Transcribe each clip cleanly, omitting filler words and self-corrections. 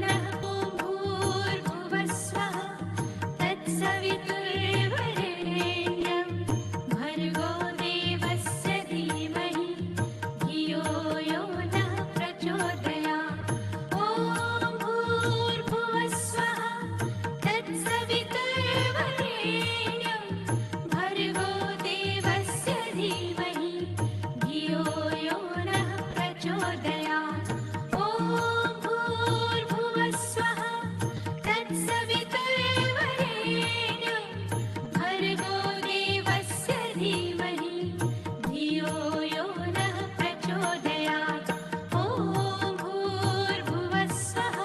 नः भूर्भुवस्वः तत्सवितुर्वरेण्यं भर्गो देवस्य धीमहि धियो यो नः प्रचोदयात् ॐ भूर्भुवस्वः तत्सवितुर्वरेण्यं भर्गो देवस्य धीमहि धियो यो नः प्रचोदयात् ॐ भूर्भुवस्वः तत्सवितुर्वरेण्यं भर्गो देवस्य धीमहि धियो यो नः प्रचोदयात् ॐ भूर्भुवस्वः।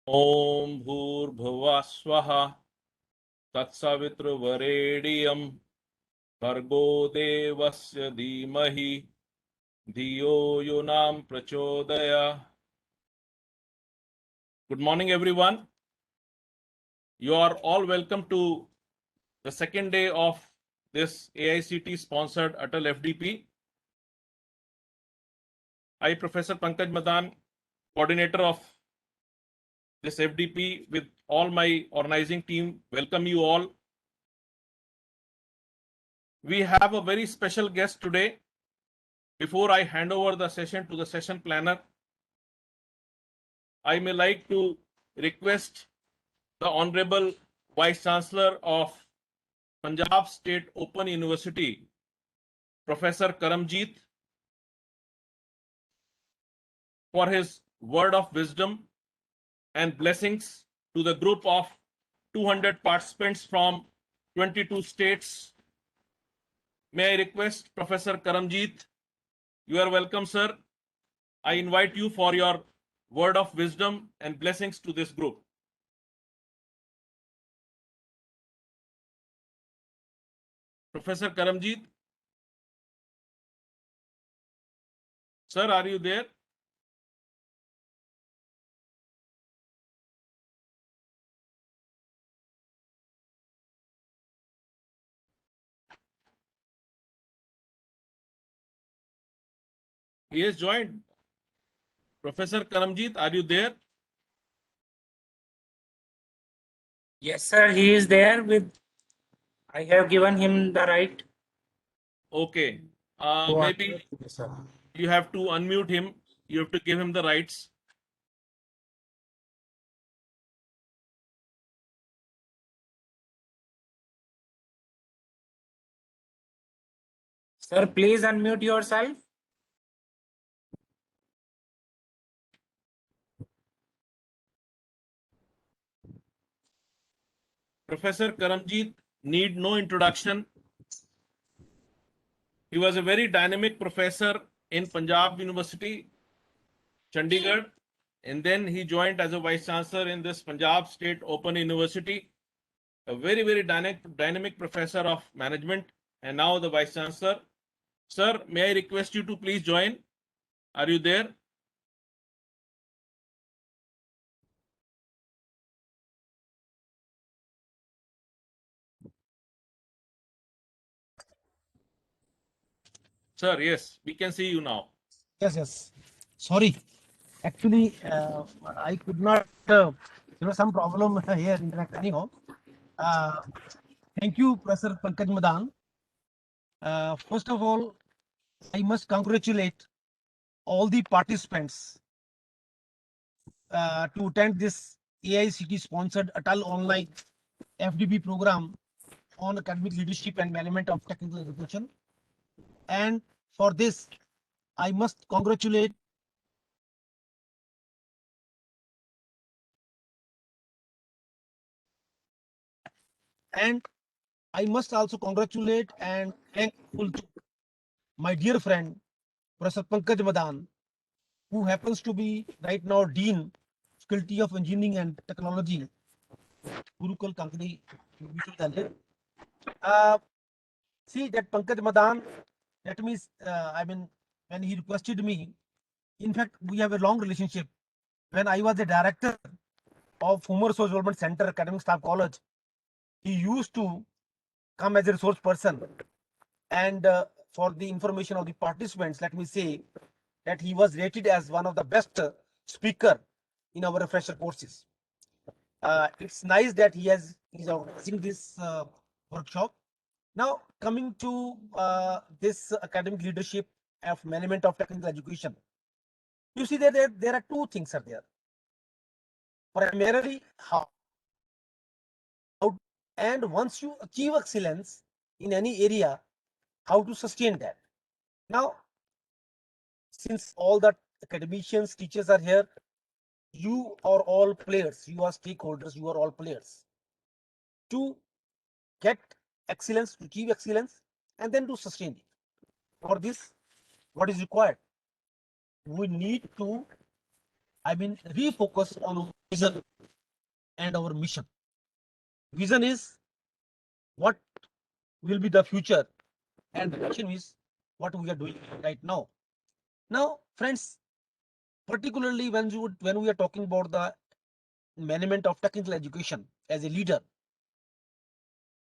ॐ भूर्भुवः स्वः तत्सवितुर्वरेण्यं भर्गो देवस्य धीमहि धियो यो नाम प्रचोदयात्. Good morning, everyone. You are all welcome to the second day of this AICT sponsored Atal FDP. I, Professor Pankaj Madan, coordinator of this FDP, with all my organizing team, welcome you all. We have a very special guest today. Before I hand over the session to the session planner, I may like to request the Honorable Vice Chancellor of Punjab State Open University, Professor Karamjeet, for his word of wisdom and blessings to the group of 200 participants from 22 states. May I request Professor Karamjeet? You are welcome, sir. I invite you for your word of wisdom and blessings to this group. Professor Karamjeet? Sir, are you there? He has joined. Professor Karamjeet, are you there? Yes, sir. He is there with. I have given him the right. Okay. to Maybe answer to this, sir. you have to unmute him. You have to give him the rights. Sir, please unmute yourself. Professor Karamjeet need no introduction. He was a very dynamic professor in Punjab University, Chandigarh, and then he joined as a vice chancellor in this Punjab State Open University. A very, very dynamic professor of management, and now the vice chancellor. Sir, may I request you to please join? Are you there? Sir, yes, we can see you now. Yes. Sorry. Actually, I could not, some problem here, interact anyhow. Thank you, Professor Pankaj Madan. First of all, I must congratulate all the participants to attend this AICT sponsored Atal Online FDP program on academic leadership and management of technical education. And for this, I must congratulate and I must also congratulate and thankful to my dear friend, Professor Pankaj Madan, who happens to be right now Dean, Faculty of Engineering and Technology, Gurukul Kankadi. See that Pankaj Madan Let me, when he requested me, in fact, we have a long relationship. When I was the director of Human Resource Development Center, Academic Staff College, he used to come as a resource person. And for the information of the participants, let me say that he was rated as one of the best speaker in our refresher courses. It's nice that he's organizing this workshop. Now, coming to this academic leadership of management of technical education, you see that there are two things are there. Primarily, how, and once you achieve excellence in any area, how to sustain that. Now, since all the academicians, teachers are here, you are all players, you are stakeholders, you are all players to get excellence, to achieve excellence, and then to sustain it. For this, what is required? We need to, refocus on our vision and our mission. Vision is what will be the future, and the mission is what we are doing right now. Now, friends, particularly when we are talking about the management of technical education as a leader,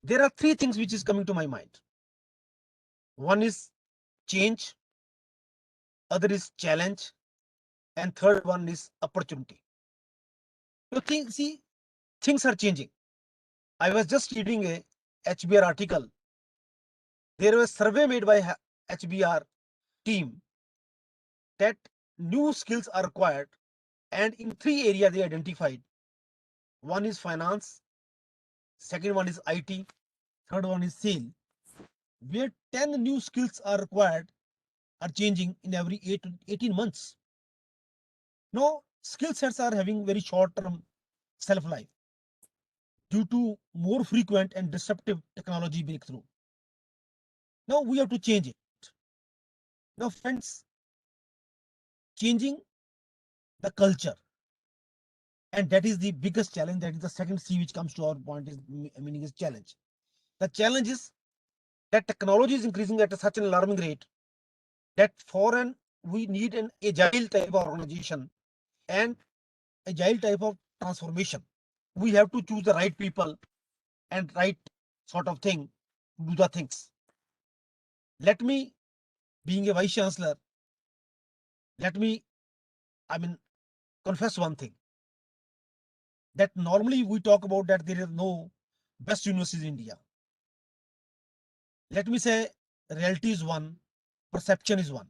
there are three things which is coming to my mind. One is change, other is challenge, and third one is opportunity. You think, see, things are changing. I was just reading a HBR article. There was a survey made by HBR team that new skills are required, and in three areas they identified. One is finance, second one is IT, third one is sale, where 10 new skills are required, are changing in every 8 to 18 months. Now, skill sets are having very short-term shelf life due to more frequent and disruptive technology breakthrough. Now we have to change it. Now, friends, changing the culture, and that is the biggest challenge. That is the second C which comes to our point is meaning is challenge. The challenge is that technology is increasing at such an alarming rate that we need an agile type of organization and agile type of transformation. We have to choose the right people and right sort of thing to do the things. Let me, being a vice chancellor, let me, confess one thing, that normally we talk about that there is no best universities in India. Let me say reality is one, perception is one.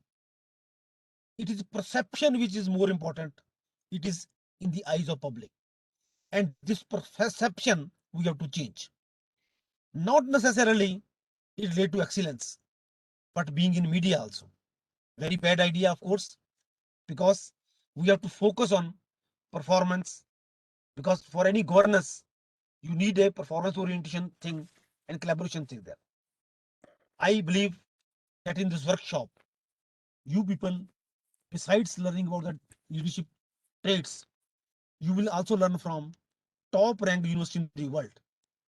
It is perception which is more important. It is in the eyes of public. And this perception we have to change. Not necessarily it relate to excellence, but being in media also. Very bad idea, of course, because we have to focus on performance, because for any governance, you need a performance orientation thing and collaboration thing there. I believe that in this workshop, you people, besides learning about the leadership traits, you will also learn from top ranked university in the world.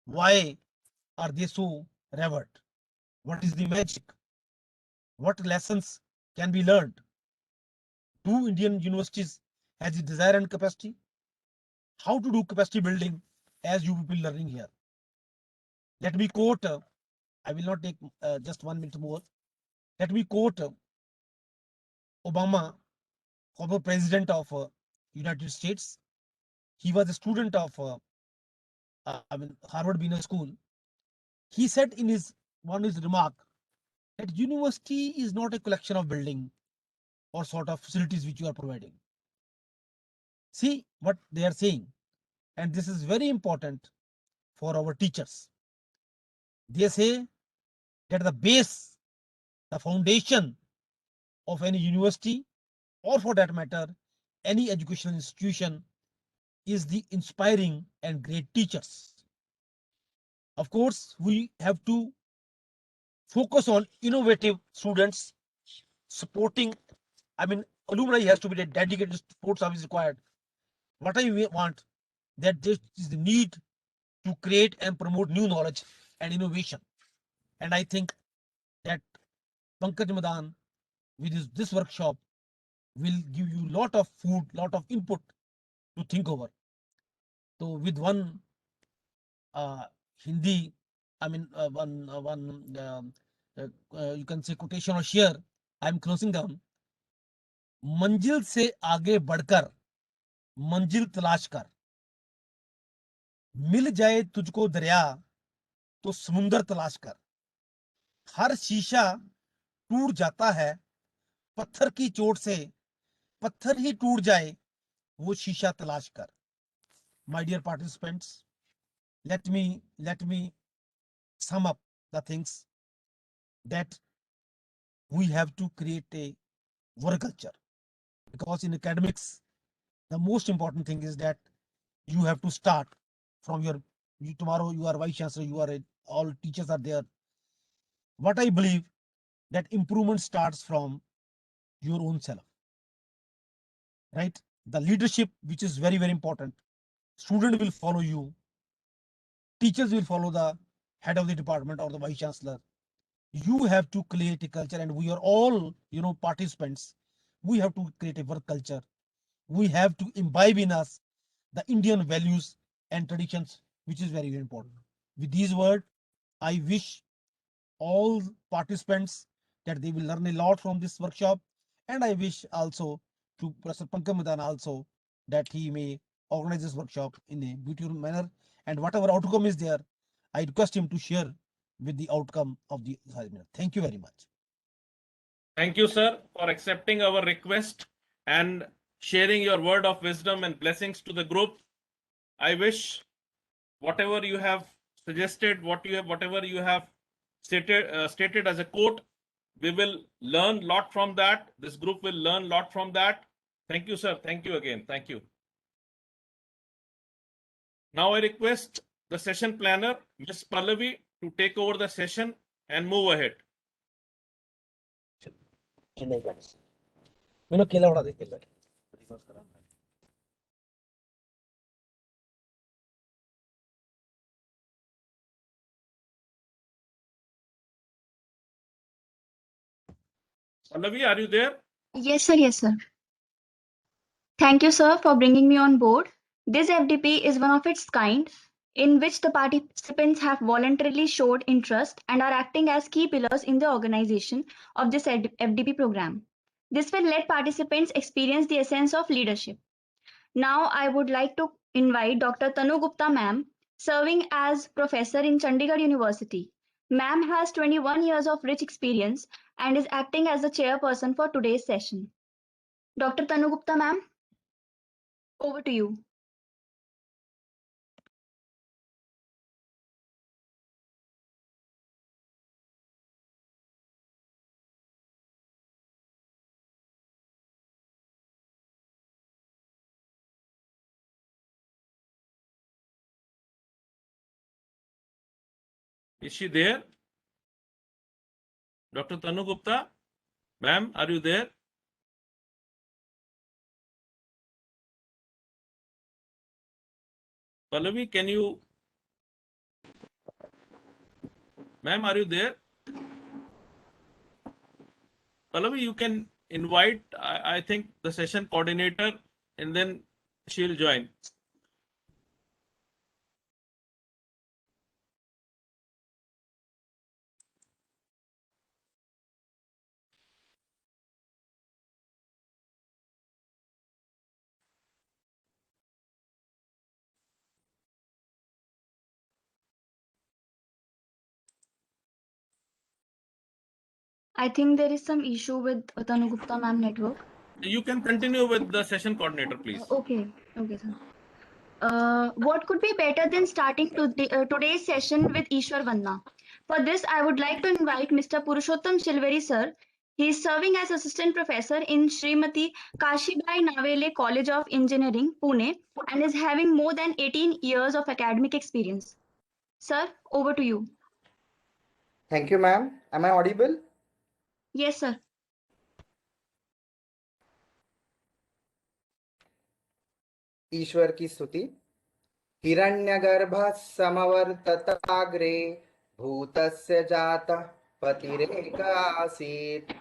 Why are they so revered? What is the magic? What lessons can be learned? Do Indian universities has the desire and capacity? How to do capacity building as you will be learning here? Let me quote, I will not take just 1 minute more. Let me quote Obama, former president of United States. He was a student of Harvard Business School. He said in his one of his remark that university is not a collection of building or sort of facilities which you are providing. See what they are saying, and this is very important for our teachers. They say that the base, the foundation of any university, or for that matter, any educational institution, is the inspiring and great teachers. Of course, we have to focus on innovative students, supporting. Alumni has to be a dedicated support service required. What I want, that there is the need to create and promote new knowledge and innovation. And I think that Pankaj Madan with this workshop will give you lot of food, lot of input to think over. So with one Hindi, I mean one you can say quotation or share, I am closing down. मंजिल से आगे बढ़कर मंजिल तलाश कर, मिल जाए तुझको दरिया तो समुंदर तलाश कर, हर शीशा टूट जाता है पत्थर की चोट से, पत्थर ही टूट जाए वो शीशा तलाश कर. My dear participants, let me sum up the things that we have to create a work culture, because in academics the most important thing is that you have to start from tomorrow you are vice chancellor, you are all teachers are there. What I believe, that improvement starts from your own self, right? The leadership, which is very important, student will follow you, teachers will follow the head of the department or the vice chancellor. You have to create a culture, and we are all participants. We have to create a work culture. We have to imbibe in us the Indian values and traditions, which is very important. With these words, I wish all participants that they will learn a lot from this workshop, and I wish also to Professor Pankaj Madan also that he may organize this workshop in a beautiful manner, and whatever outcome is there, I request him to share with the outcome of the seminar. Thank you very much. Thank you, sir, for accepting our request and sharing your word of wisdom and blessings to the group. I wish whatever you have suggested, whatever you have stated as a quote, we will learn lot from that. This group will learn lot from that. Thank you, sir. Thank you again. Thank you. Now I request the session planner, Ms. Pallavi, to take over the session and move ahead. मैंने केला उड़ा दे केला. Pallavi, are you there? Yes, sir. Yes, sir. Thank you, sir, for bringing me on board. This FDP is one of its kind, in which the participants have voluntarily showed interest and are acting as key pillars in the organization of this FDP program. This will let participants experience the essence of leadership. Now, I would like to invite Dr. Tanu Gupta ma'am, serving as professor in Chandigarh University. Ma'am has 21 years of rich experience and is acting as the chairperson for today's session. Dr. Tanu Gupta ma'am, over to you. Is she there? Dr. Tanu Gupta? Ma'am, are you there? Pallavi, can you? Ma'am, are you there? Pallavi, you can invite, I think, the session coordinator, and then she'll join. I think there is some issue with Tanu Gupta ma'am network. You can continue with the session coordinator, please. Okay, sir. What could be better than starting today's session with Ishwar Vanna? For this, I would like to invite Mr. Purushottam Shilveri sir. He is serving as assistant professor in Srimati Kashibai Navele College of Engineering, Pune, and is having more than 18 years of academic experience. Sir, over to you. Thank you, ma'am. Am I audible? Yes, sir. ईश्वर की स्तुति. हिरण्यगर्भः समवर्तताग्रे भूतस्य जातः पतिरेक आसीत्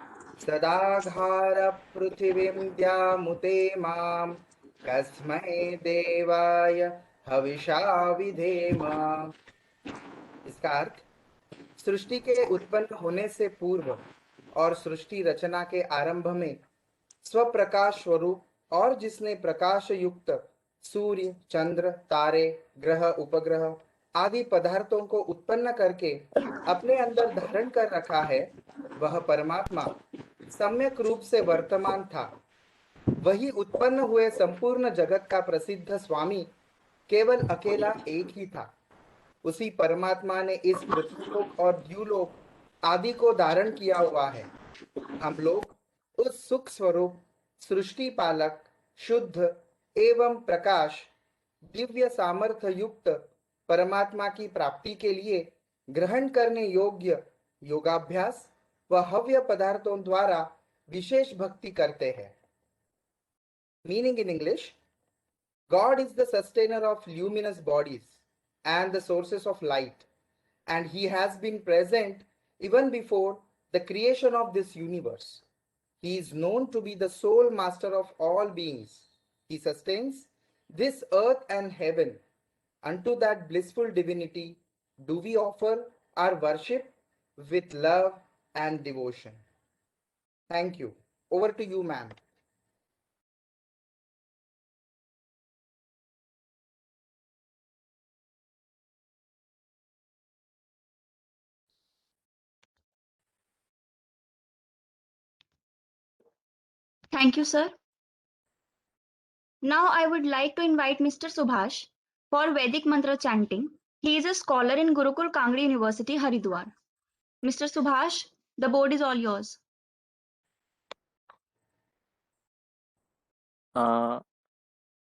सदाधार पृथिवीं द्यामुते मां कस्मै देवाय हविषा विधेम। इसका अर्थ, सृष्टि के उत्पन्न होने से पूर्व और सृष्टि रचना के आरंभ में स्वप्रकाश स्वरूप और जिसने प्रकाश युक्त सूर्य, चंद्र, तारे, ग्रह, उपग्रह आदि पदार्थों को उत्पन्न करके अपने अंदर धारण कर रखा है, वह परमात्मा सम्यक रूप से वर्तमान था। वही उत्पन्न हुए संपूर्ण जगत का प्रसिद्ध स्वामी केवल अकेला एक ही था। उसी परमात्मा ने इस पृथ्वीलोक और द्यूलोक आदि को धारण किया हुआ है। हम लोग उस सुख स्वरूप सृष्टि पालक, शुद्ध एवं प्रकाश, दिव्य सामर्थ्य युक्त परमात्मा की प्राप्ति के लिए ग्रहण करने योग्य योगाभ्यास व हव्य पदार्थों द्वारा विशेष भक्ति करते हैं। Meaning in English, God is the sustainer of luminous bodies and the sources of light, and he has been present even before the creation of this universe. He is known to be the sole master of all beings. He sustains this earth and heaven. Unto that blissful divinity do we offer our worship with love and devotion. Thank you. Over to you, ma'am. Thank you, sir. Now I would like to invite Mr. Subhash for Vedic mantra chanting. He is a scholar in Gurukul Kangri University, Haridwar. Mr. Subhash, the board is all yours. Am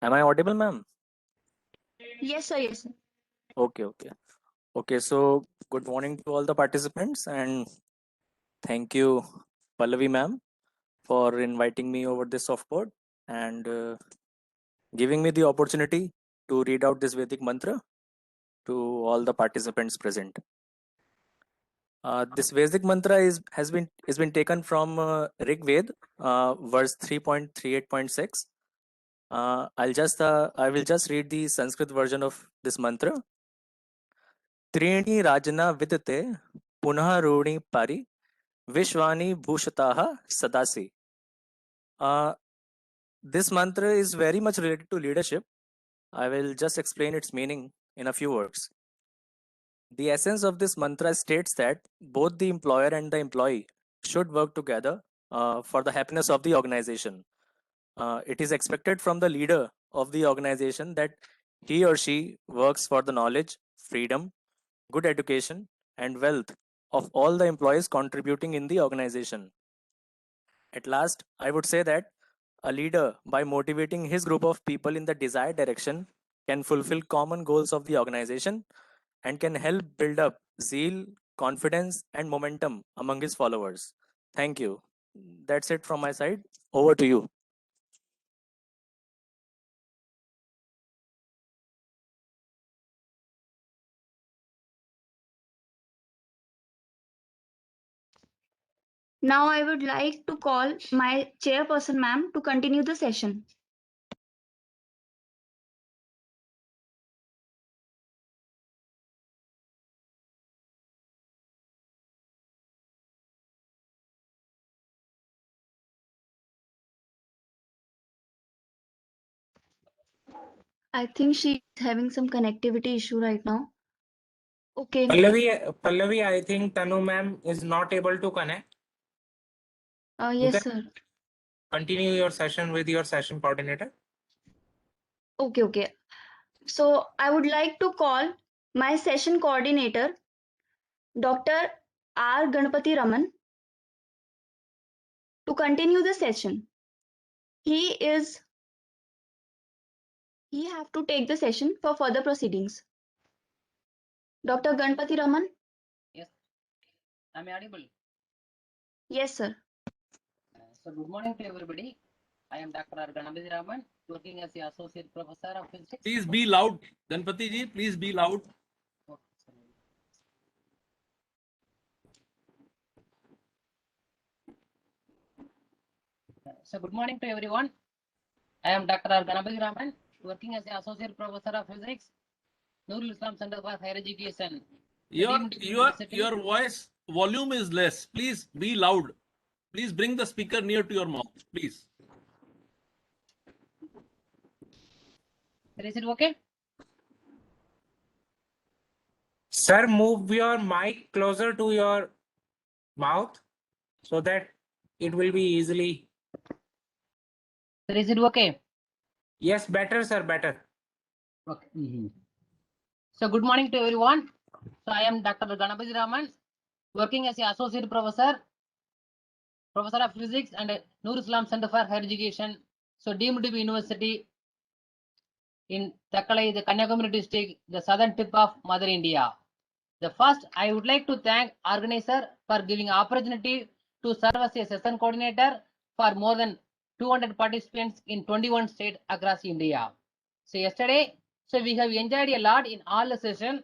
I audible, ma'am? Yes, sir. Yes, sir. Okay. So good morning to all the participants, and thank you, Pallavi ma'am, for inviting me over this softboard and giving me the opportunity to read out this Vedic mantra to all the participants present. This Vedic mantra has been taken from Rig Ved, verse 3.38.6. I will just read the Sanskrit version of this mantra. त्रीणि राजना विदते पुनः रूणि पारि विश्वानि भूषताः सदासि. This mantra is very much related to leadership. I will just explain its meaning in a few words. The essence of this mantra states that both the employer and the employee should work together for the happiness of the organization. It is expected from the leader of the organization that he or she works for the knowledge, freedom, good education, and wealth of all the employees contributing in the organization. At last, I would say that a leader, by motivating his group of people in the desired direction, can fulfill common goals of the organization and can help build up zeal, confidence, and momentum among his followers. Thank you. That's it from my side. Over to you. Now I would like to call my chairperson, ma'am, to continue the session. I think she's having some connectivity issue right now. Okay. Pallavi, I think Tanu ma'am is not able to connect. Yes, can- sir. Continue your session with your session coordinator. Okay. So I would like to call my session coordinator, Dr. R. Ganpati Raman, to continue the session. He have to take the session for further proceedings. Dr. Ganpati Raman? Yes. Am I audible? Yes, sir. So good morning to everybody. I am Dr. R. Ganapathy Raman, working as the Associate Professor of Physics. Please be loud. Ganpati ji, please be loud. Okay, sorry. So good morning to everyone. I am Dr. R. Ganapathy Raman, working as the Associate Professor of Physics, Nurul Islam Center for Higher Education. Your Deemed your University. your voice volume is less. Please be loud. Please bring the speaker near to your mouth. Please. Is it okay? Sir, move your mic closer to your mouth so that it will be easily. Sir, is it okay? Yes, better, sir, better. Okay. So good morning to everyone. So I am Dr. Ganapathy Raman, working as the Associate Professor of Physics and Nur Islam Center for Higher Education. So deemed to be university in Takkalai, the Kanyakumari district, the southern tip of Mother India. The first, I would like to thank organizer for giving opportunity to serve as a session coordinator for more than 200 participants in 21 states across India. So yesterday, we have enjoyed a lot in all the session.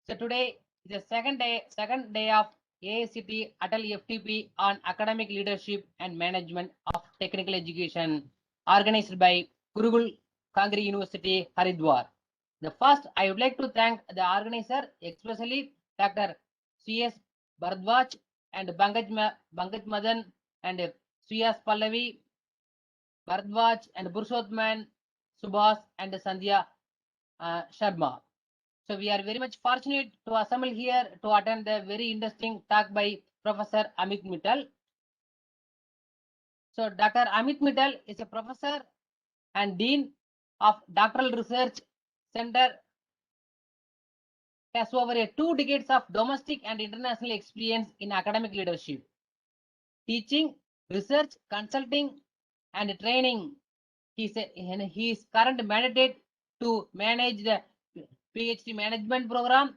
So today is the second day of AICT Atal FTP on academic leadership and management of technical education, organized by Gurukul Kangri University, Haridwar. The first, I would like to thank the organizer, especially Dr. C.S. Bharadwaj and Bangaj Madan and C.S. Pallavi, Bharadwaj and Purushotman, Subhas and Sandhya Sharma. So we are very much fortunate to assemble here to attend the very interesting talk by Professor Amit Mittal. So Dr. Amit Mittal is a professor and dean of Doctoral Research Center. Has over 2 decades of domestic and international experience in academic leadership, teaching, research, consulting, and training. He is currently mandated to manage the PhD management program,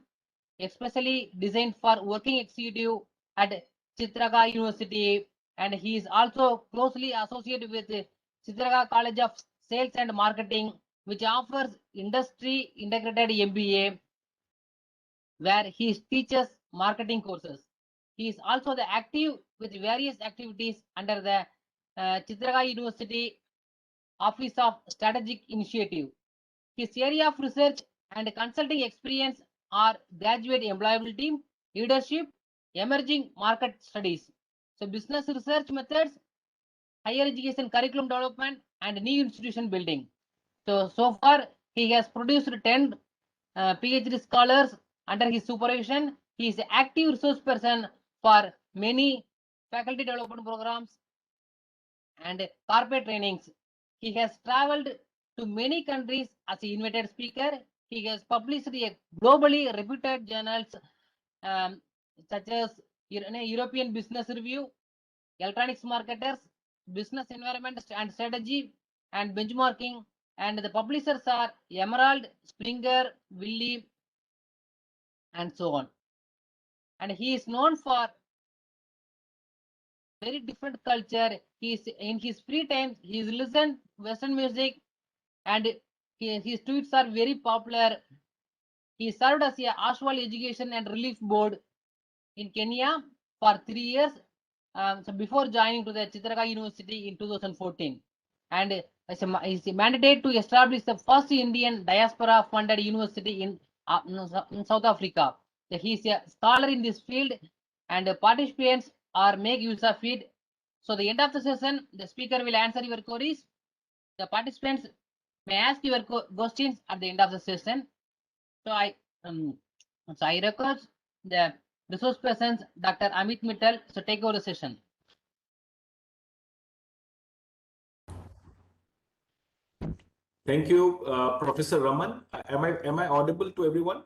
especially designed for working executive at Chitraga University, and he is also closely associated with the Chitraga College of Sales and Marketing, which offers industry integrated MBA, where he teaches marketing courses. He is also the active with various activities under the Chitraga University Office of Strategic Initiative. His area of research and consulting experience are graduate employability, leadership, emerging market studies, so business research methods, higher education curriculum development, and new institution building. So far, he has produced 10 PhD scholars under his supervision. He is an active resource person for many faculty development programs and corporate trainings. He has traveled to many countries as an invited speaker. He has published a globally reputed journals such as European Business Review, Electronics Marketers, Business Environment and Strategy, and Benchmarking. And the publishers are Emerald, Springer, Wiley, and so on. And he is known for very different culture. He's in his free time, he's listened Western music, and his tweets are very popular. He served as a Ashwal Education and Relief Board in Kenya for 3 years, so before joining to the Chitraga University in 2014, and is mandated to establish the first Indian diaspora funded university in South Africa. So he is a scholar in this field, and participants are make use of it. So the end of the session, the speaker will answer your queries. The participants may ask your questions at the end of the session. So I request the resource persons, Dr. Amit Mittal, to take over the session. Thank you, Professor Raman. Am I audible to everyone?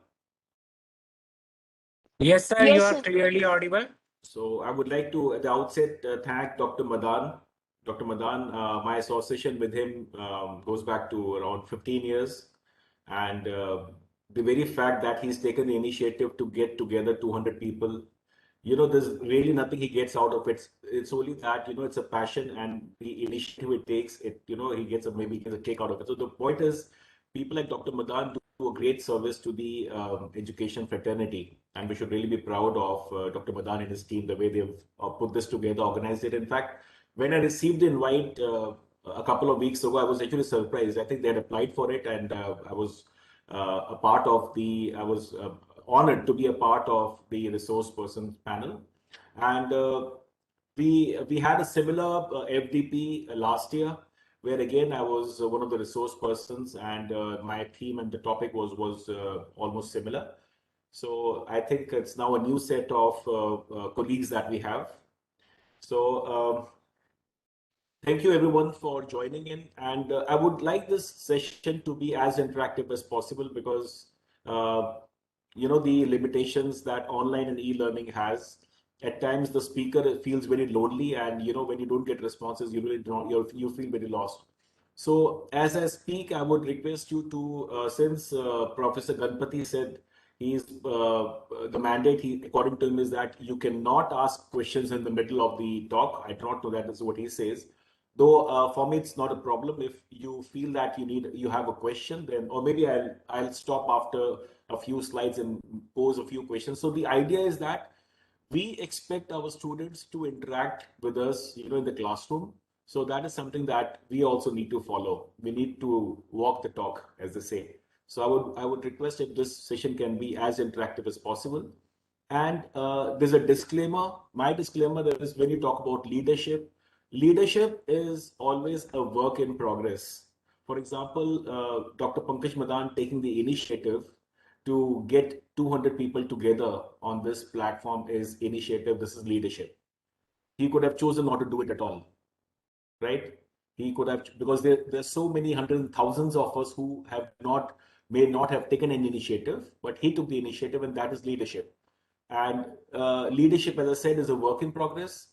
Yes, sir, Yes, you are sir. clearly audible. So I would like to, at the outset, thank Dr. Madan. Dr. Madan, my association with him goes back to around 15 years. And the very fact that he's taken the initiative to get together 200 people, there's really nothing he gets out of it. It's only that, it's a passion and the initiative it takes, he gets maybe he gets a kick out of it. So the point is, people like Dr. Madan do a great service to the education fraternity. And we should really be proud of Dr. Madan and his team, the way they've put this together, organized it. In fact, when I received the invite a couple of weeks ago, I was actually surprised. I think they had applied for it, and I was a part of the. I was honored to be a part of the resource persons panel, and we had a similar FDP last year, where again I was one of the resource persons, and my theme and the topic was almost similar. So I think it's now a new set of colleagues that we have. So thank you everyone for joining in, and I would like this session to be as interactive as possible because you know the limitations that online and e-learning has. At times the speaker feels very lonely, and you know when you don't get responses, you really don't, you feel very lost. So as I speak, I would request you to, since Professor Ganpati said he's the mandate he according to him is that you cannot ask questions in the middle of the talk. I do not know that is what he says. Though for me it's not a problem. If you feel that you have a question, then or maybe I'll stop after a few slides and pose a few questions. So the idea is that we expect our students to interact with us, you know, in the classroom. So that is something that we also need to follow. We need to walk the talk, as they say. So I would request if this session can be as interactive as possible. And there's a disclaimer. My disclaimer that is when you talk about leadership, leadership is always a work in progress. For example, Dr. Pankaj Madan taking the initiative to get 200 people together on this platform is initiative. This is leadership. He could have chosen not to do it at all, right? He could have, because there's so many hundreds and thousands of us who may not have taken an initiative, but he took the initiative, and that is leadership. And leadership, as I said, is a work in progress.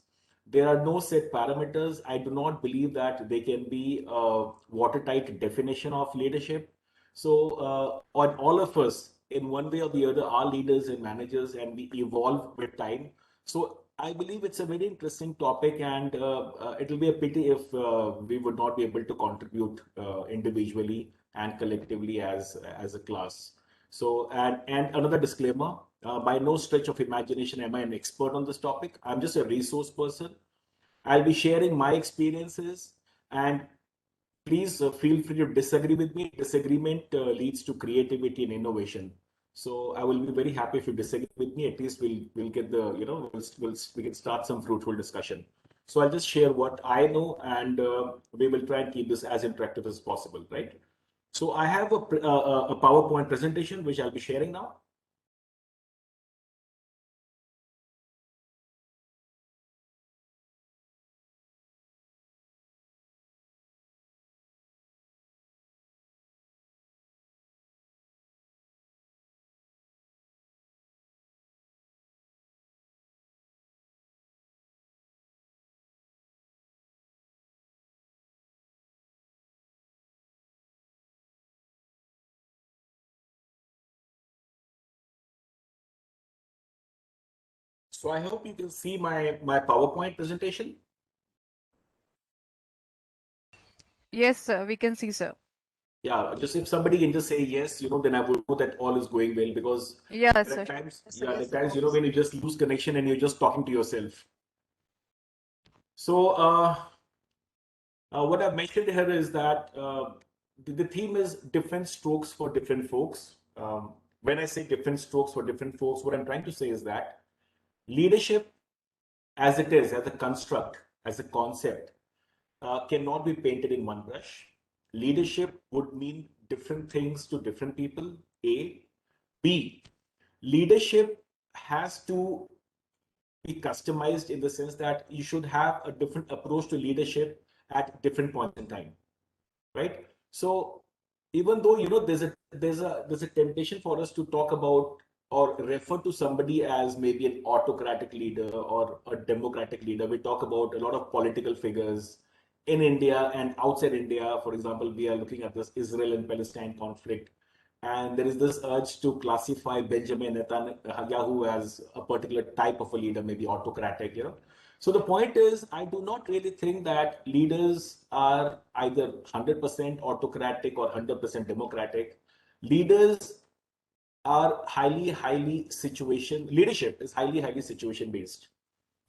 There are no set parameters. I do not believe that there can be a watertight definition of leadership. So on all of us, in one way or the other, are leaders and managers, and we evolve with time. So I believe it's a very interesting topic, and it will be a pity if we would not be able to contribute individually and collectively as a class. So and another disclaimer, by no stretch of imagination am I an expert on this topic. I'm just a resource person. I'll be sharing my experiences, and please feel free to disagree with me. Disagreement leads to creativity and innovation. So I will be very happy if you disagree with me. At least we'll get the, you know, we can start some fruitful discussion. So I'll just share what I know, and we will try and keep this as interactive as possible, right? So I have a PowerPoint presentation which I'll be sharing now. So I hope you can see my PowerPoint presentation. Yes, sir. We can see, sir. Yeah, just if somebody can just say yes, you know, then I would know that all is going well, because Yes, there sir. are times, there are times, you know, when you just lose connection and you're just talking to yourself. So what I've mentioned here is that the theme is different strokes for different folks. When I say different strokes for different folks, what I'm trying to say is that leadership as it is, as a construct, as a concept, cannot be painted in one brush. Leadership would mean different things to different people. A. B. Leadership has to be customized in the sense that you should have a different approach to leadership at different points in time, right? So even though, you know, there's a temptation for us to talk about or refer to somebody as maybe an autocratic leader or a democratic leader. We talk about a lot of political figures in India and outside India. For example, we are looking at this Israel and Palestine conflict, and there is this urge to classify Benjamin Netanyahu as a particular type of a leader, maybe autocratic, you know. So the point is, I do not really think that leaders are either 100% autocratic or 100% democratic. Leaders are leadership is highly situation based.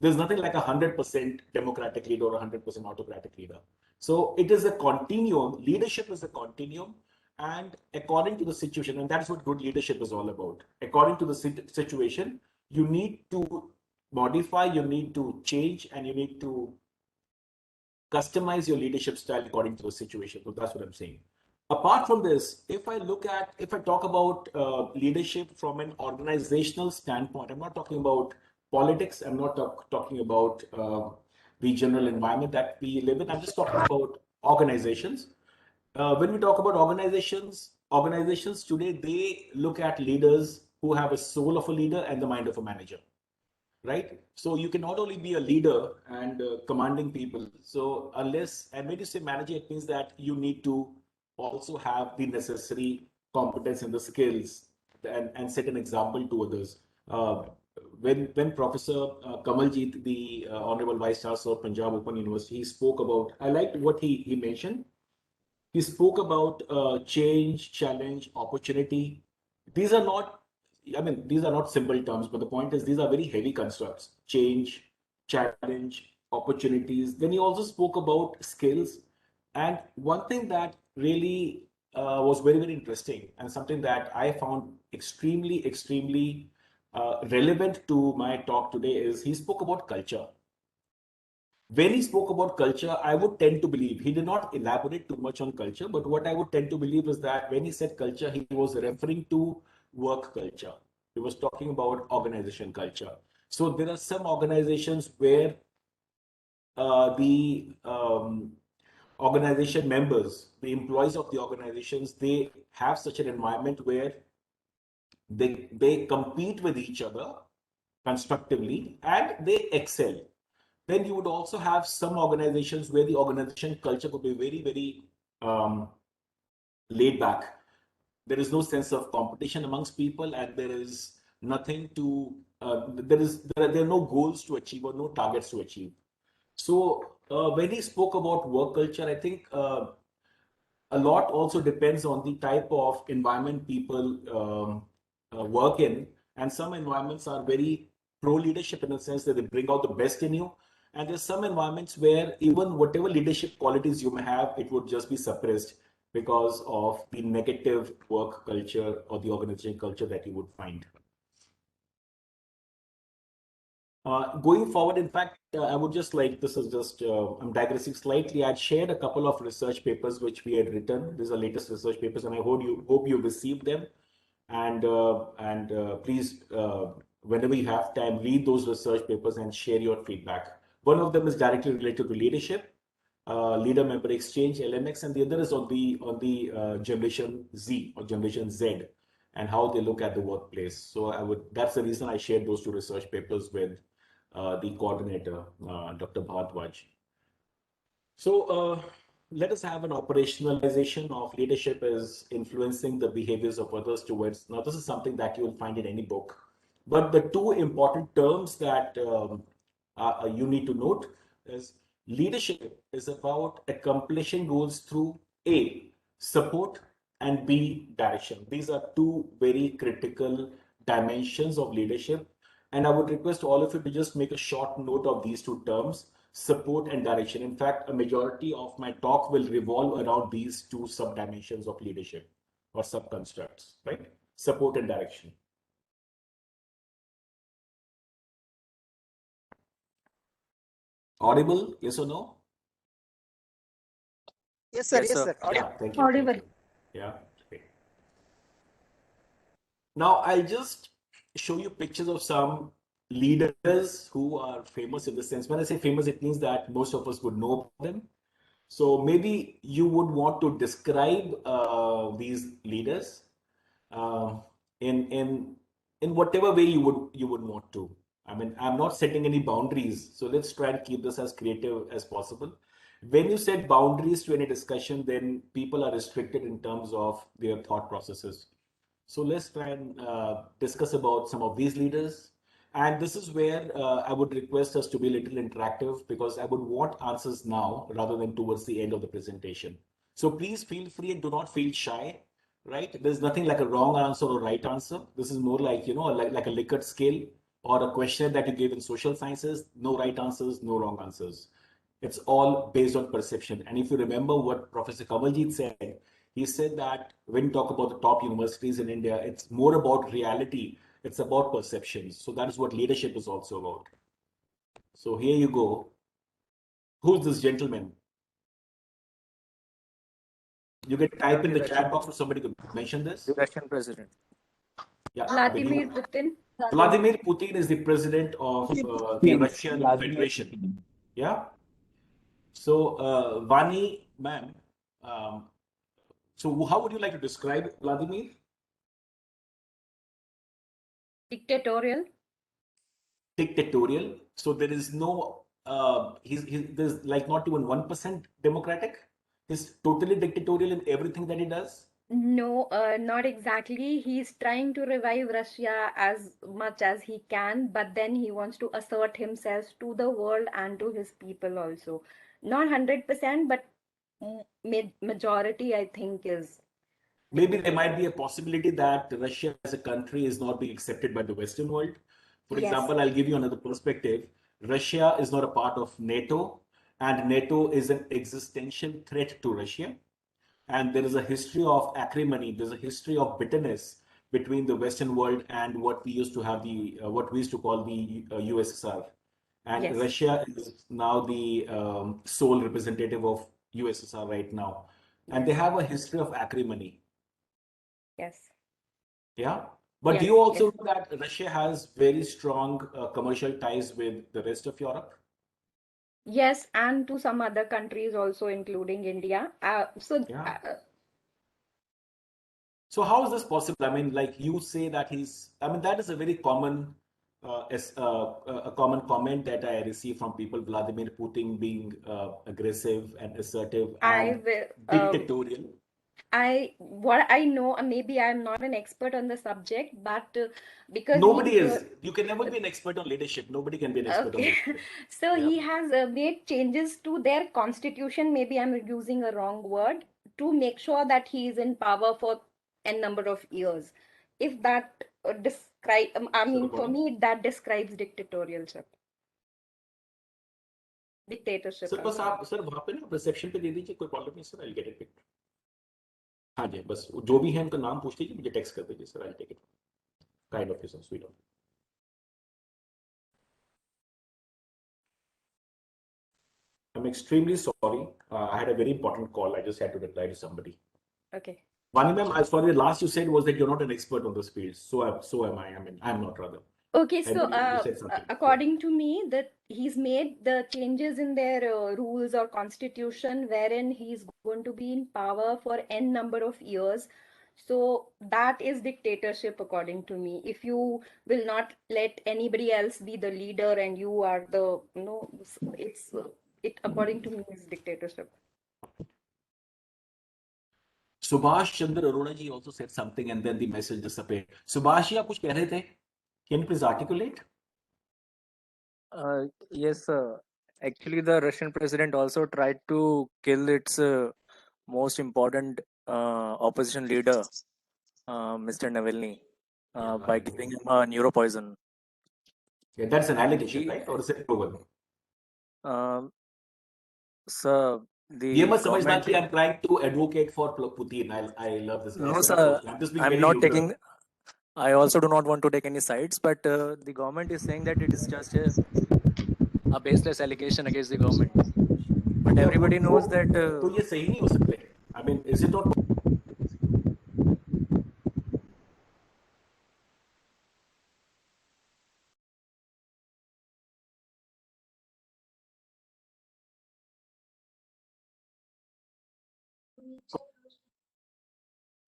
There's nothing like 100% democratic leader or 100% autocratic leader. So it is a continuum. Leadership is a continuum, and according to the situation, and that's what good leadership is all about. According to the situation, you need to modify, you need to change, and you need to customize your leadership style according to the situation. So that's what I'm saying. Apart from this, if I talk about leadership from an organizational standpoint, I'm not talking about politics. I'm not talking about the general environment that we live in. I'm just talking about organizations. When we talk about organizations today, they look at leaders who have a soul of a leader and the mind of a manager, right? So you can not only be a leader and commanding people. So unless, and when you say manager, it means that you need to also have the necessary competence and the skills and set an example to others. When Professor Kamaljeet, the Honorable Vice Chancellor of Punjab Open University, he spoke about, I liked what he mentioned. He spoke about change, challenge, opportunity. These are not, I mean, these are not simple terms, but the point is these are very heavy constructs. Change, challenge, opportunities. Then he also spoke about skills. And one thing that really was very, very interesting and something that I found extremely relevant to my talk today is he spoke about culture. When he spoke about culture, I would tend to believe, he did not elaborate too much on culture, but what I would tend to believe is that when he said culture, he was referring to work culture. He was talking about organization culture. So there are some organizations where the organization members, the employees of the organizations, they have such an environment where they compete with each other constructively and they excel. Then you would also have some organizations where the organization culture could be very laid back. There is no sense of competition amongst people, and there is nothing to there are no goals to achieve or no targets to achieve. So when he spoke about work culture, I think a lot also depends on the type of environment people work in, and some environments are very pro leadership in the sense that they bring out the best in you. And there's some environments where even whatever leadership qualities you may have, it would just be suppressed because of the negative work culture or the organization culture that you would find. Going forward, in fact, I would just like, this is just, I'm digressing slightly. I'd shared a couple of research papers which we had written. These are latest research papers, and I hope you received them. And please, whenever you have time, read those research papers and share your feedback. One of them is directly related to leadership, leader member exchange, LMX, and the other is on the Generation Z or Generation Z and how they look at the workplace. So that's the reason I shared those two research papers with the coordinator, Dr. Bhardwaj. So let us have an operationalization of leadership as influencing the behaviors of others towards. Now, this is something that you will find in any book, but the two important terms that you need to note is leadership is about accomplishing goals through A, support, and B, direction. These are two very critical dimensions of leadership. And I would request all of you to just make a short note of these two terms, support and direction. In fact, a majority of my talk will revolve around these two sub-dimensions of leadership or sub-constructs, right? Support and direction. Audible, yes or no? Yes, sir. Yes, Yes, sir. sir. Yeah, thank you. Audible. Thank you. Yeah. Okay. Now I'll just show you pictures of some leaders who are famous in the sense, when I say famous, it means that most of us would know them. So maybe you would want to describe these leaders in whatever way you would want to. I mean, I'm not setting any boundaries, so let's try and keep this as creative as possible. When you set boundaries to any discussion, then people are restricted in terms of their thought processes. So let's try and discuss about some of these leaders. And this is where I would request us to be a little interactive because I would want answers now rather than towards the end of the presentation. So please feel free and do not feel shy, right? There's nothing like a wrong answer or right answer. This is more like, like a Likert scale. or a question that you give in social sciences, no right answers, no wrong answers. It's all based on perception. And if you remember what Professor Kamaljeet said, he said that when you talk about the top universities in India, it's more about reality. It's about perceptions. So that is what leadership is also about. So here you go. Who's this gentleman? You can type in the chat box for somebody to mention this. The Russian president. Yeah, Vladimir Putin. Vladimir Putin is the president of the Russian Federation. Yeah. So, Vani, ma'am, so how would you like to describe Vladimir? Dictatorial. Dictatorial. So there is no, there's like not even 1% democratic. He's totally dictatorial in everything that he does. No, not exactly. He's trying to revive Russia as much as he can, but then he wants to assert himself to the world and to his people also. Not 100%, but majority, I think, is. Maybe there might be a possibility that Russia as a country is not being accepted by the Western world. For Yes. example, I'll give you another perspective. Russia is not a part of NATO, and NATO is an existential threat to Russia. And there is a history of acrimony, there's a history of bitterness between the Western world and what we used to have what we used to call the USSR. And Yes. Russia is now the sole representative of USSR right now. And they have a history of acrimony. Yes. Yeah. But do Yes, you also yes. know that Russia has very strong commercial ties with the rest of Europe? Yes, and to some other countries also, including India. Yeah. So how is this possible? I mean, like you say that that is a very common, a common comment that I receive from people, Vladimir Putin being aggressive and assertive and dictatorial. What I know, maybe I'm not an expert on the subject, but because Nobody is. You can never be an expert on leadership. Nobody can be an expert on okay. leadership. So Yeah. he has made changes to their constitution. Maybe I'm using a wrong word, to make sure that he is in power for n number of years. If that I mean, for me, that describes dictatorialship. Dictatorship. Sir बस आप sir वहाँ पे ना reception पे दे दीजिए, कोई problem नहीं sir, I get it. हाँ जी, बस जो भी है उनका नाम पूछ लीजिए, मुझे टेक्स्ट कर दीजिए sir, I take it. Kind of you sir, sweet of. I'm extremely sorry. I had a very important call. I just had to reply to somebody. Okay. Vani ma'am, as for the last you said was that you're not an expert on this field. So am I. I mean, I'm not rather. Okay, And so you said something. according to me, that he's made the changes in their rules or constitution wherein he's going to be in power for n number of years. So that is dictatorship according to me. If you will not let anybody else be the leader and you are the, it according to me is dictatorship. Subhash Chandra Arora ji also said something and then the message disappeared. Subhash ji, आप कुछ कह रहे थे? Can you please articulate? Yes, actually, the Russian president also tried to kill its most important opposition leader, Mr. Navalny, by giving him a neuropoison. Yeah, that's an allegation, right? Or is it proven? Sir, ये the मत समझना government. कि I'm trying to advocate for Putin. I love this guy. No, so sir, much. I'm just being I'm very not neutral. taking. I also do not want to take any sides, but the government is saying that it is just a baseless allegation against the government. But everybody knows that. तो ये सही नहीं हो सकते. I mean, is it not?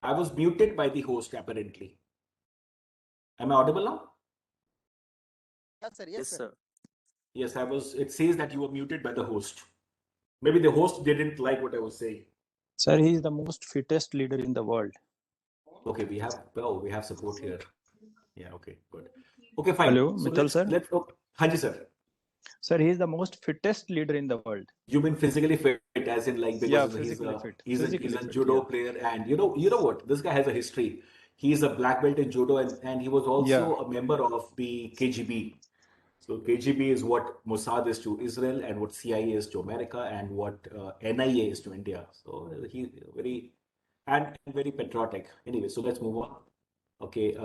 I was muted by the host apparently. Am I audible now? Yes, sir. Yes, sir. Yes, I was. It says that you were muted by the host. Maybe the host didn't like what I was saying. Sir, he is the most fittest leader in the world. Okay, we have support here. Yeah, okay, good. Okay, fine. Hello, So Mittal sir. Hanji sir. Sir, he is the most fittest leader in the world. You mean physically fit, as in like because Yeah, he's physically fit. He's Physically a fit, judo yeah. player, and you know what? This guy has a history. He's a black belt in judo, and he was also Yeah. a member of the KGB. So KGB is what Mossad is to Israel, and what CIA is to America, and what NIA is to India. So he very patriotic. Anyway, so let's move on. Okay,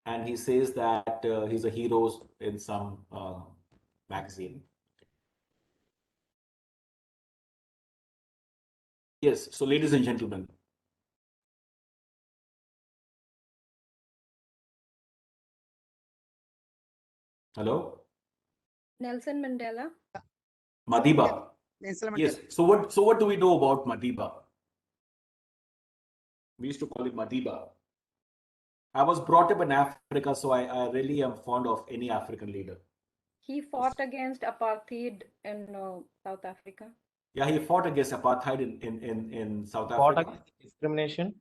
and he says that he's a hero in some magazine. Yes, so ladies and gentlemen, hello, Nelson Mandela. Madiba. Nelson Yes. Mandela. So what do we know about Madiba? We used to call him Madiba. I was brought up in Africa, so I really am fond of any African leader. He fought against apartheid in South Africa. Yeah, he fought against apartheid in South Fought Africa. against discrimination.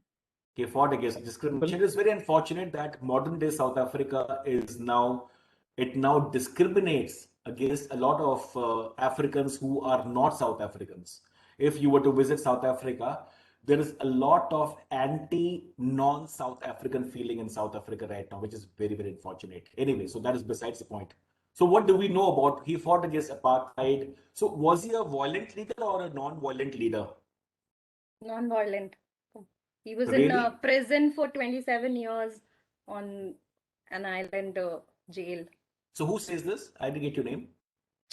He fought against discrimination. It is very unfortunate that modern day South Africa is now discriminates against a lot of Africans who are not South Africans. If you were to visit South Africa, there is a lot of non-South African feeling in South Africa right now, which is very, very unfortunate. Anyway, so that is besides the point. So what do we know about? He fought against apartheid. So was he a violent leader or a non-violent leader? Non-violent. He was Really? in prison for 27 years on an island jail. So who says this? I didn't get your name.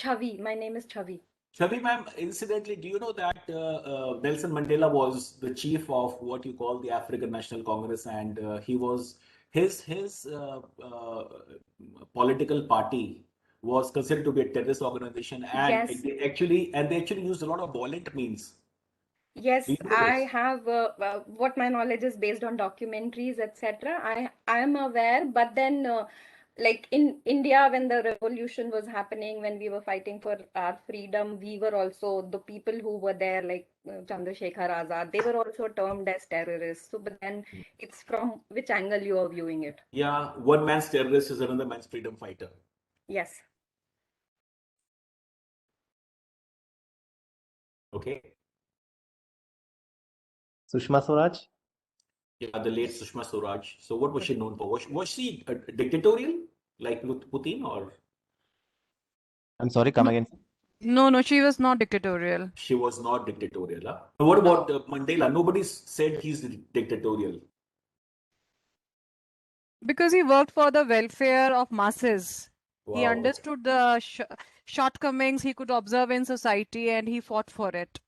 Chavi. My name is Chavi. Chavi ma'am, incidentally, do you know that Nelson Mandela was the chief of what you call the African National Congress, and he was his political party was considered to be a terrorist organization, and Yes. they actually used a lot of violent means. Yes, Do you know I this? have what my knowledge is based on documentaries, etc. I am aware, but then like in India, when the revolution was happening, when we were fighting for our freedom, we were also the people who were there, like Chandrasekhar Azad. They were also termed as terrorists. So, but then it's from which angle you are viewing it. Yeah, one man's terrorist is another man's freedom fighter. Yes. Okay. Sushma Swaraj? Yeah, the late Sushma Swaraj. So what was she known for? Was she dictatorial like Putin, or I'm sorry, come again. No, she was not dictatorial. she was not dictatorial? Huh? What about Mandela? Nobody said he's dictatorial. Because he worked for the welfare of masses. He Wow. understood the shortcomings he could observe in society and he fought for it.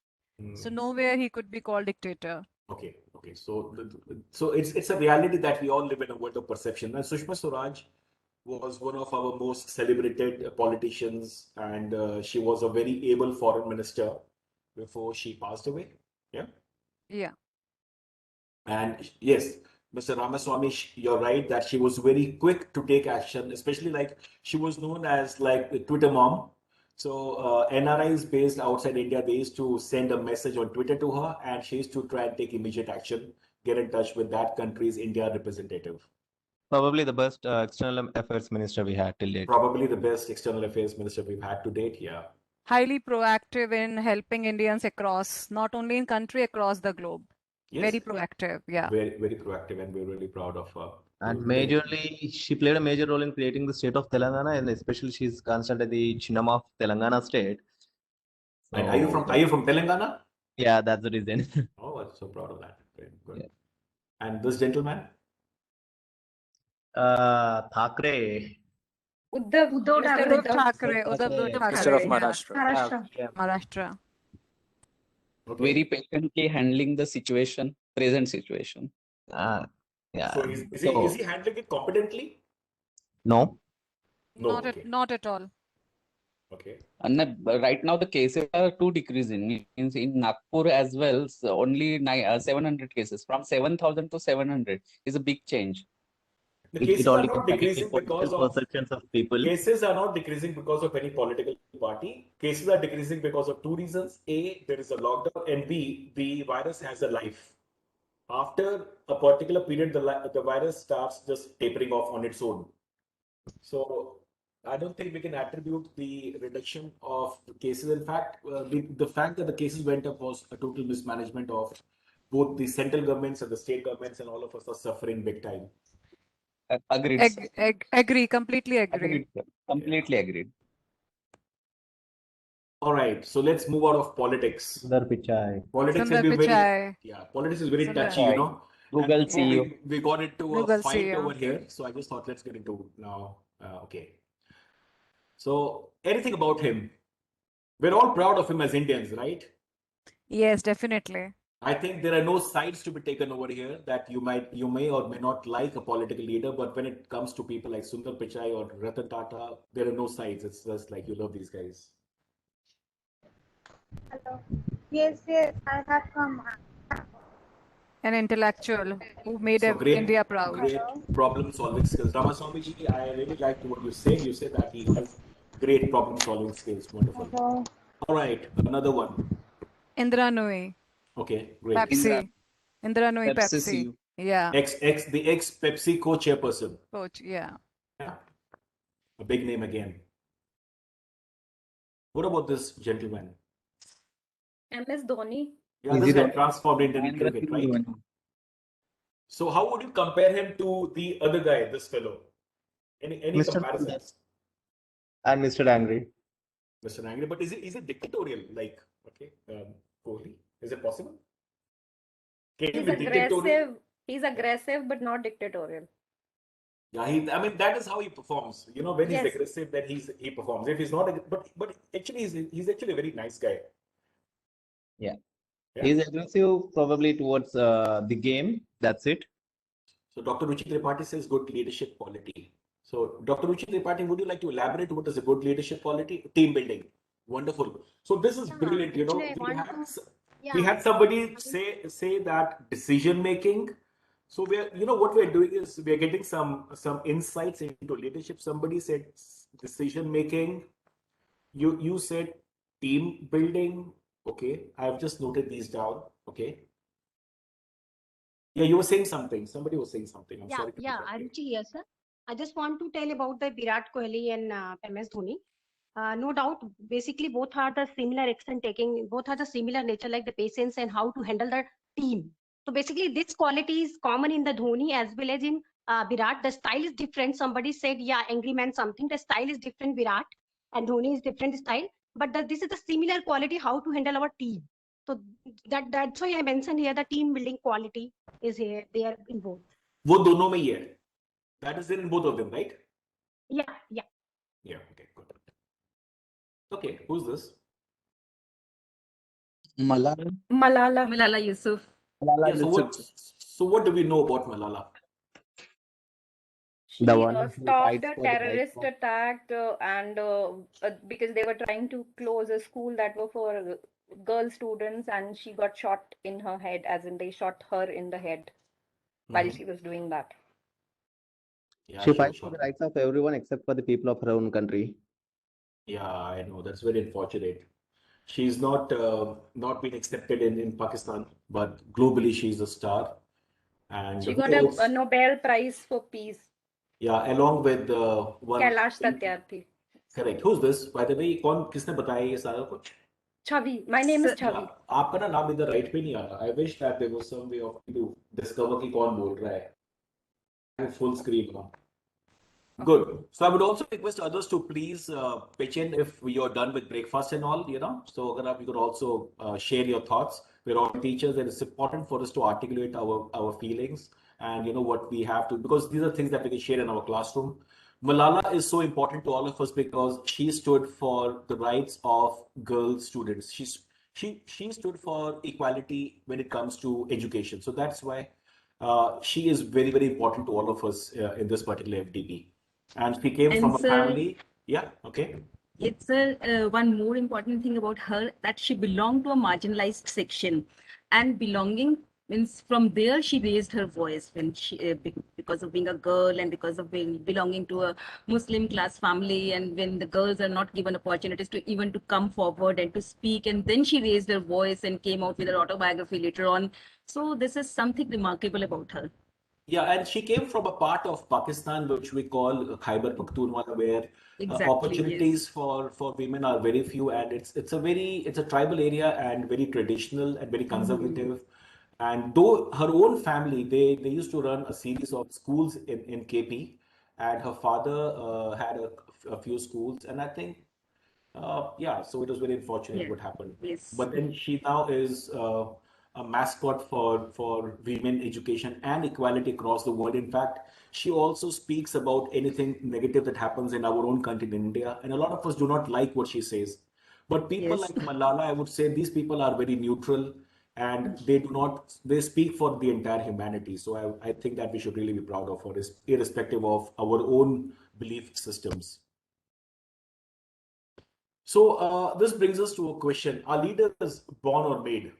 So Hmm. nowhere he could be called dictator. Okay. So it's a reality that we all live in a world of perception. And Sushma Swaraj was one of our most celebrated politicians, and she was a very able foreign minister before she passed away. Yeah. Yeah. And yes, Mr. Ramaswamy, you're right that she was very quick to take action, especially like she was known as like the Twitter mom. So NRIs based outside India, they used to send a message on Twitter to her, and she used to try and take immediate action, get in touch with that country's India representative. Probably the best external affairs minister we had till date. Probably the best external affairs minister we've had to date. Yeah. Highly proactive in helping Indians across, not only in country, across the globe. Yes. Very proactive. Yeah. Very, very proactive, and we're really proud of her. And majorly, she played a major role in creating the state of Telangana, and especially she's considered the Chinnamma of Telangana state. And are you from Telangana? Yeah, that's the reason. Oh, I'm so proud of that. Very good. Yeah. And this gentleman? Thackeray. Uddhav Uddhav Thackeray. Uddhav Minister of Thackeray. Maharashtra. Maharashtra. Okay. Very patiently handling the situation, present situation. Yeah. So is he handling it competently? No. No. Not Okay. not at all. Okay. And right now the cases are too decreasing. In Nagpur as well, so only 700 cases. From 7,000 to 700 is a big change. The cases are not decreasing political because of perceptions of people. cases are not decreasing because of any political party. Cases are decreasing because of two reasons. A, there is a lockdown, and B, the virus has a life. After a particular period, the virus starts just tapering off on its own. So I don't think we can attribute the reduction of the cases. In fact, the fact that the cases went up was a total mismanagement of both the central governments and the state governments and all of us are suffering big time. Agreed, sir. Agree, completely agree. Agreed, sir. Completely agreed. All right, so let's move out of politics. Sundar Pichai. Politics has Sundar been very, Pichai. yeah, politics is very Sundar. touchy, you know. Google And before CEO. we got into Google a fight CEO. over here, so I just thought let's get into now. Okay. So anything about him? We're all proud of him as Indians, right? Yes, definitely. I think there are no sides to be taken over here that you may or may not like a political leader, but when it comes to people like Sundar Pichai or Ratan Tata, there are no sides. It's just like you love these guys. Hello. Yes, I have come. An intellectual who made So great, India proud. great problem-solving skills. Ramaswamy ji, I really liked what you said. You said that he has great problem-solving skills. Wonderful. Hello. All right, another one. Indra Nooyi, Okay, great. Pepsi. Indra Nooyi, Pepsi Pepsi. CEO. Yeah, The ex-Pepsi co-chairperson. coach. Yeah. Yeah, a big name again. What about this gentleman? MS Dhoni. Yeah, Is this he guy the- transformed Indian Mahendra cricket, Singh right? Dhoni. So how would you compare him to the other guy, this fellow? Any Mr. comparisons? And Mr. Angry. Mr. Angry, but is it dictatorial? Like, okay, Kohli, is it possible? Can he He's be dictatorial? aggressive. He's aggressive, but not dictatorial. Yeah, I mean that is how he performs. You know, when he's Yes. aggressive, then he performs. If he's not, but actually he's actually a very nice guy. Yeah. Yeah. He's aggressive probably towards the game. That's it. So Dr. Ruchi Tripathi says good leadership quality. So Dr. Ruchi Tripathi, would you like to elaborate what is a good leadership quality? Team building. Wonderful. So this is brilliant. You know, we had somebody say that decision making. So what we're doing is we're getting some insights into leadership. Somebody said decision making. You said team building. Okay, I've just noted these down. Okay. Yeah, you were saying something. Somebody was saying something. I'm sorry. to Yeah, interrupt you. Aruchi here, sir. I just want to tell about the Virat Kohli and MS Dhoni. No doubt, basically both are the similar action taking, both are the similar nature, like the patience and how to handle the team. So basically this quality is common in the Dhoni as well as in Virat. The style is different. Somebody said, yeah, angry man something. The style is different, Virat, and Dhoni is different style. But this is the similar quality, how to handle our team. So that's why I mentioned here the team building quality is here, there in both. वो दोनों में ही है. That is there in both of them, right? Yeah. Yeah. Okay. Good. Okay. Who's this? Malala. Malala Yusuf. Yeah, so what do we know about Malala? She The one who stopped fights a for the right terrorist cause. attack because they were trying to close a school that were for girl students, and she got shot in her head, as in they shot her in the head while Mhm. she was doing that. Yeah, She was fights for shot. the rights of everyone except for the people of her own country. Yeah, I know. That's very unfortunate. She's not been accepted in Pakistan, but globally she's a star. And She who got else? a Nobel Prize for Peace. Yeah, along with one. Kailash Satyarthi. Correct. Who's this? By the way, किसने बताया ये सारा कुछ? Chavi. My name is Chavi. Yeah, आपका ना नाम इधर right पे नहीं आ रहा. I wish that there was some way of to discover कि कौन बोल रहा है. Full screen now. Good. So I would also request others to please pitch in if you're done with breakfast and all, you know. So you could also share your thoughts. We're all teachers, and it's important for us to articulate our feelings and what we have to, because these are things that we can share in our classroom. Malala is so important to all of us because she stood for the rights of girl students. She stood for equality when it comes to education. So that's why she is very, very important to all of us in this particular FDP. And she came And from a sir- family. Yeah, okay. It's one more important thing about her, that she belonged to a marginalized section, and belonging means from there she raised her voice when she because of being a girl and because of belonging to a Muslim class family, and when the girls are not given opportunities to even to come forward and to speak, and then she raised her voice and came out with her autobiography later on. So this is something remarkable about her. Yeah, and she came from a part of Pakistan which we call Khyber Pakhtunkhwa, where Exactly, opportunities for women are very few, and it's a tribal area and very traditional and very conservative. And though her own family, they used to run a series of schools in KP, and her father had a few schools, and I think, yeah, so it was very unfortunate Yeah. what happened. Yes. But then she now is a mascot for women education and equality across the world. In fact, she also speaks about anything negative that happens in our own country in India, and a lot of us do not like what she says. But people Yes. like Malala, I would say these people are very neutral, and they speak for the entire humanity. So I think that we should really be proud of her, irrespective of our own belief systems. So this brings us to a question: are leaders born or made?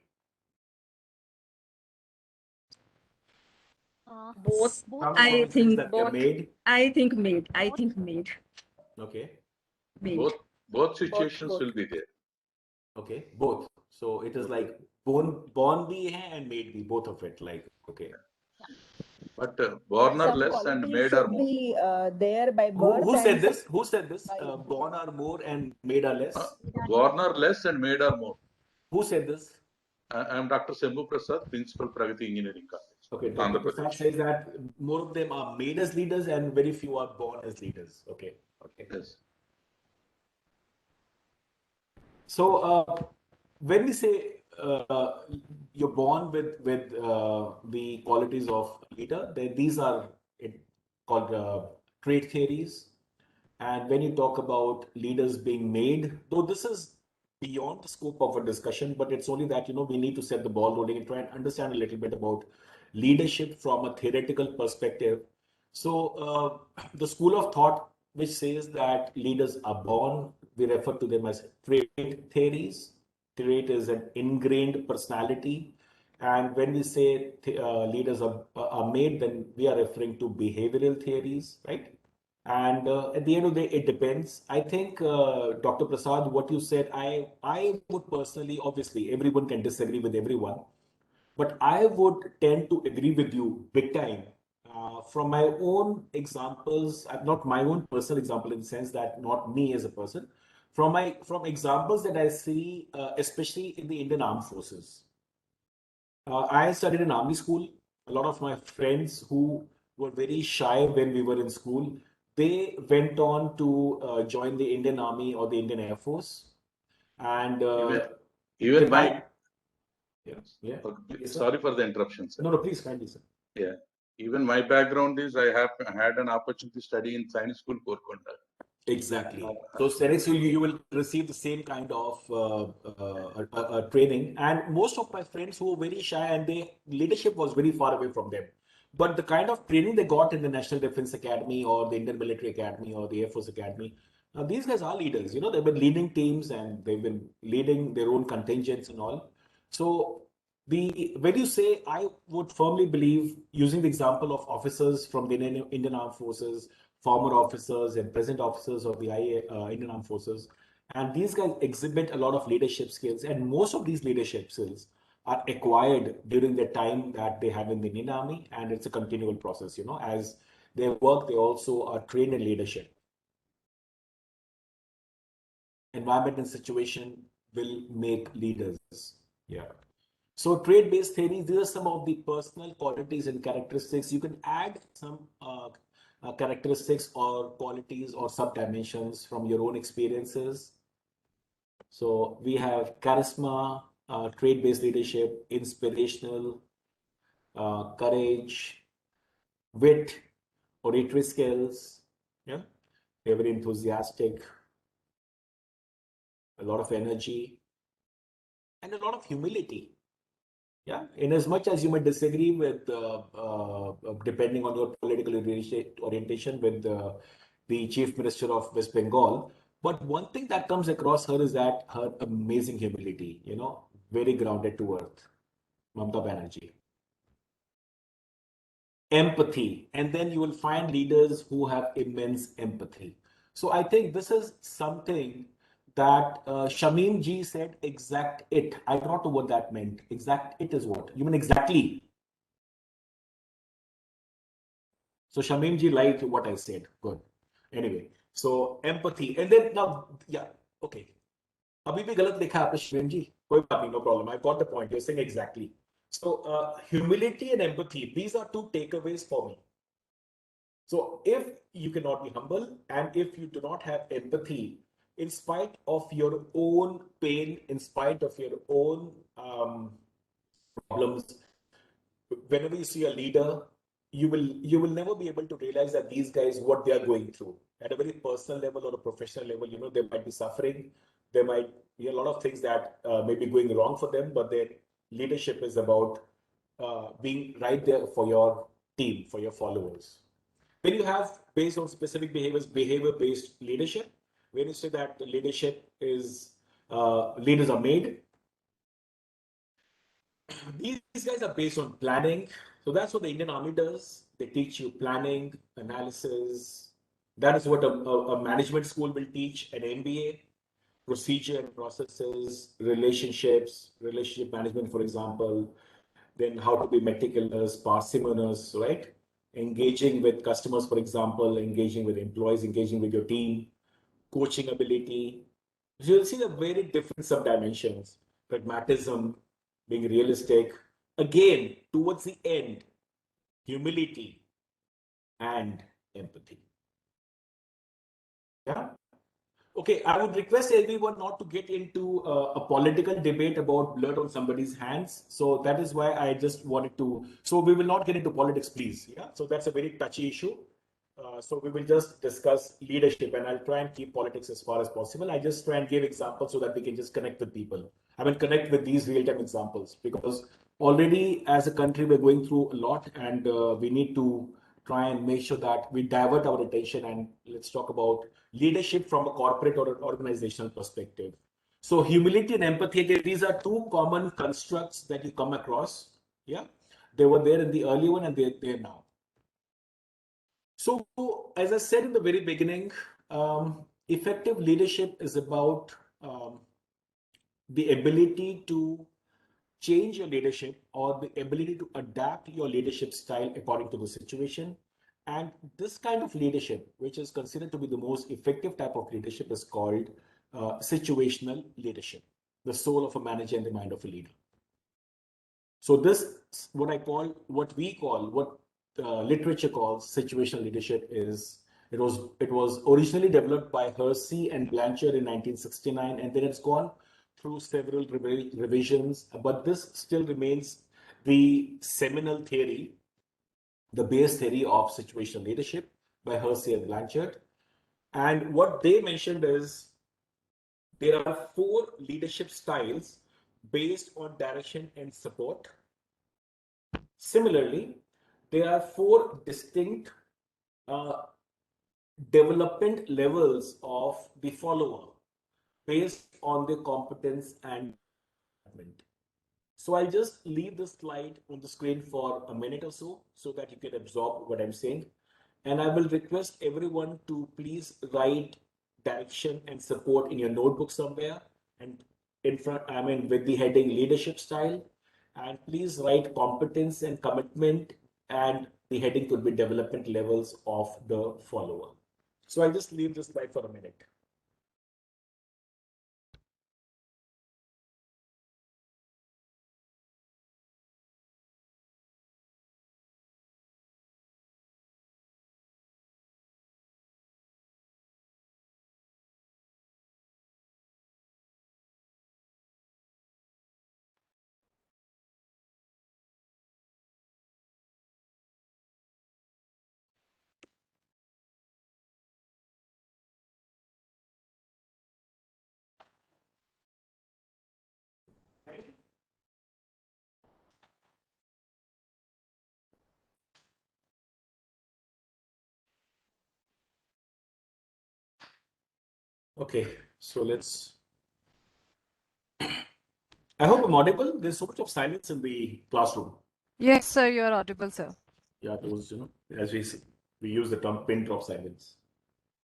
Both. Some I says think that they're both. made. I think made. Okay. Made. Both situations both. will be there. Okay, both. So it is like born bhi hai and made bhi, both of it. Like, okay. But born are Some less and qualities made are should more. be there by Who birth who said and this? Who said this? by Born are more and made are less. Born are less and made are more. Who said this? I am Dr. Sembu Prasad, Principal Pragati Engineering College. Okay, Andhra Dr. Prasad Pradesh. says that more of them are made as leaders and very few are born as leaders. Okay, okay. Yes. So when we say you're born with the qualities of leader, these are called trait theories. And when you talk about leaders being made, though this is beyond the scope of a discussion, but it's only that, we need to set the ball rolling and try and understand a little bit about leadership from a theoretical perspective. So the school of thought which says that leaders are born, we refer to them as trait theories. Trait is an ingrained personality. And when we say leaders are made, then we are referring to behavioral theories, right? And at the end of the day, it depends. I think, Dr. Prasad, what you said, I would personally, obviously, everyone can disagree with everyone, but I would tend to agree with you big time. From my own examples, not my own personal example in the sense that not me as a person, from examples that I see, especially in the Indian Armed Forces. I studied in army school. A lot of my friends who were very shy when we were in school, they went on to join the Indian Army or the Indian Air Force. And Even they my might- yeah. Okay, Yes, sir. sorry for the interruption, sir. No, please, kindly, sir. Yeah. Even my background is I have had an opportunity to study in Science School, Porkonda. Exactly. So, Senex, you will receive the same kind of training. And most of my friends who were very shy and leadership was very far away from them. But the kind of training they got in the National Defense Academy or the Indian Military Academy or the Air Force Academy, these guys are leaders. They've been leading teams and they've been leading their own contingents and all. So when you say, I would firmly believe, using the example of officers from the Indian Armed Forces, former officers and present officers of the Indian Armed Forces, and these guys exhibit a lot of leadership skills, and most of these leadership skills are acquired during the time that they have in the Indian Army, and it's a continual process. As they work, they also are trained in leadership. Environment and situation will make leaders. Yeah. So trait-based theories, these are some of the personal qualities and characteristics. You can add some characteristics or qualities or sub-dimensions from your own experiences. So we have charisma, trait-based leadership, inspirational, courage, wit, oratory skills. Yeah, they're very enthusiastic, a lot of energy, and a lot of humility. Yeah, in as much as you might disagree with, depending on your political orientation with the Chief Minister of West Bengal, but one thing that comes across her is that her amazing humility, very grounded to earth, Mamata Banerjee. Empathy, and then you will find leaders who have immense empathy. So I think this is something that Shamim ji said, exact it. I don't know what that meant. Exact it is what? You mean exactly? So Shamim ji liked what I said. Good. Anyway, so empathy. And then now, yeah, okay. Abhi bhi galat likha aapne Shamim ji. Koi baat nahi, no problem. I got the point. You're saying exactly. So humility and empathy, these are two takeaways for me. So if you cannot be humble and if you do not have empathy, in spite of your own pain, in spite of your own problems, whenever you see a leader, you will never be able to realize that these guys, what they are going through at a very personal level or a professional level. You know, they might be suffering, there might be a lot of things that may be going wrong for them, but their leadership is about being right there for your team, for your followers. When you have based on specific behaviors, behavior-based leadership, when you say that leadership is leaders are made, these guys are based on planning. So that's what the Indian Army does. They teach you planning, analysis. That is what a management school will teach, an MBA, procedure and processes, relationships, relationship management, for example, then how to be meticulous, parsimonious, right? Engaging with customers, for example, engaging with employees, engaging with your team, coaching ability. So you'll see the very different sub-dimensions, pragmatism, being realistic. Again, towards the end, humility and empathy. Yeah. Okay, I would request everyone not to get into a political debate about blood on somebody's hands. So that is why I just wanted to. So we will not get into politics, please. Yeah. So that's a very touchy issue. So we will just discuss leadership, and I'll try and keep politics as far as possible. I just try and give examples so that we can just connect with people. I mean, connect with these real-time examples, because already as a country we're going through a lot, and we need to try and make sure that we divert our attention and let's talk about leadership from a corporate or an organizational perspective. So humility and empathy, these are two common constructs that you come across. Yeah, they were there in the early one and they're there now. So as I said in the very beginning, effective leadership is about the ability to change your leadership or the ability to adapt your leadership style according to the situation. And this kind of leadership, which is considered to be the most effective type of leadership, is called situational leadership, the soul of a manager and the mind of a leader. So this, what literature calls situational leadership, is it was originally developed by Hersey and Blanchard in 1969, and then it's gone through several revisions, but this still remains the seminal theory, the base theory of situational leadership by Hersey and Blanchard. And what they mentioned is there are 4 leadership styles based on direction and support. Similarly, there are 4 distinct development levels of the follower based on their competence and development. So I'll just leave this slide on the screen for a minute or so that you can absorb what I'm saying. And I will request everyone to please write direction and support in your notebook somewhere, and in front, I mean, with the heading leadership style, and please write competence and commitment, and the heading could be development levels of the follower. So I'll just leave this slide for a minute. Okay, so let's. I hope I'm audible. There's so much of silence in the classroom. Yes, sir, you are audible, sir. Yeah, those, as we see, we use the term pin drop silence.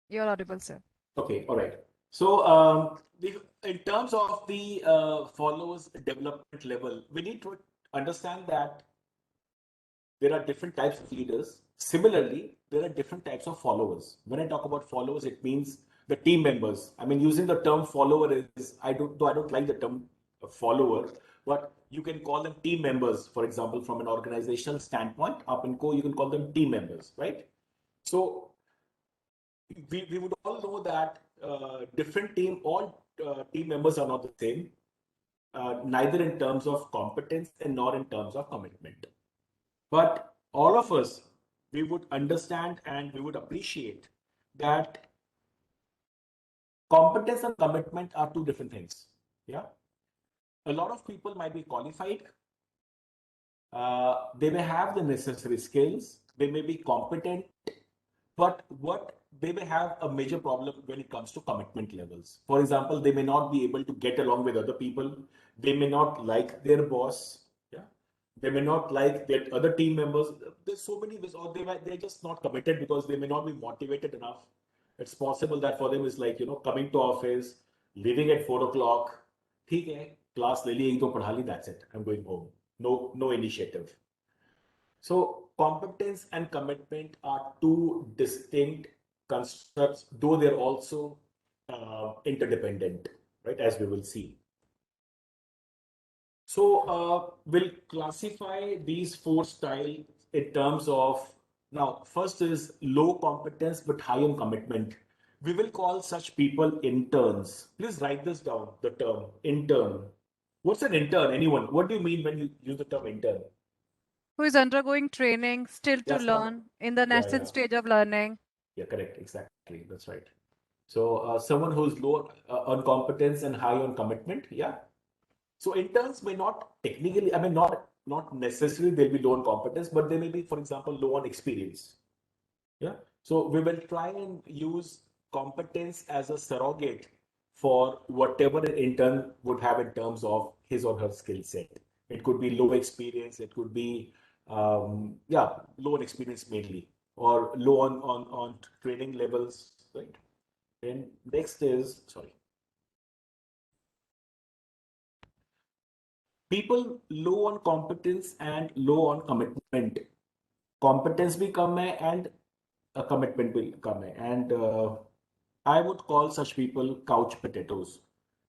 You are audible, sir. Okay, all right. So in terms of the followers development level, we need to understand that there are different types of leaders. Similarly, there are different types of followers. When I talk about followers, it means the team members. I mean, using the term follower is, I don't like the term follower, but you can call them team members. For example, from an organizational standpoint, up in co, you can call them team members, right? So we would all know that all team members are not the same, neither in terms of competence and nor in terms of commitment. But all of us, we would understand and we would appreciate that competence and commitment are two different things. Yeah. A lot of people might be qualified. They may have the necessary skills. They may be competent, but they may have a major problem when it comes to commitment levels. For example, they may not be able to get along with other people. They may not like their boss. Yeah. They may not like their other team members. There's so many ways, or they're just not committed because they may not be motivated enough. It's possible that for them it's like, coming to office, leaving at 4 o'clock. ठीक है, class ले ली, एक दो पढ़ा ली, that's it. I'm going home. No initiative. So competence and commitment are two distinct constructs, though they're also interdependent, right? As we will see. So we'll classify these four styles in terms of, now first is low competence but high on commitment. We will call such people interns. Please write this down, the term intern. What's an intern? Anyone? What do you mean when you use the term intern? Who is undergoing training, still to Yes, learn, in the nascent stage of learning. Yeah, correct. Exactly. That's right. So someone who's low on competence and high on commitment. Yeah. So interns may not technically, I mean, not necessarily they'll be low on competence, but they may be, for example, low on experience. Yeah. So we will try and use competence as a surrogate for whatever an intern would have in terms of his or her skill set. It could be low experience. It could be, low on experience mainly, or low on training levels, right? Then next is, sorry. People low on competence and low on commitment. Competence भी कम है and commitment भी कम है. And I would call such people couch potatoes.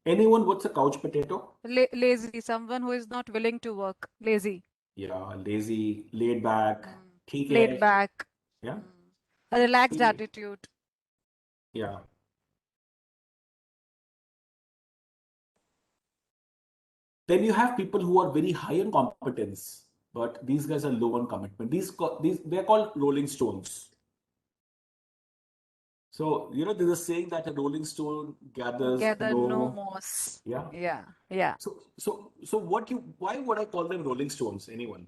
Anyone, what's a couch potato? Lazy, someone who is not willing to work. Lazy. Yeah, lazy, laid back. ठीक Laid है. back. Yeah. A relaxed ठीक है. attitude. Yeah. Then you have people who are very high on competence, but these guys are low on commitment. These they're called rolling stones. So there's a saying that a rolling stone gathers no moss. Yeah. Yeah. Yeah. So why would I call them rolling stones? Anyone?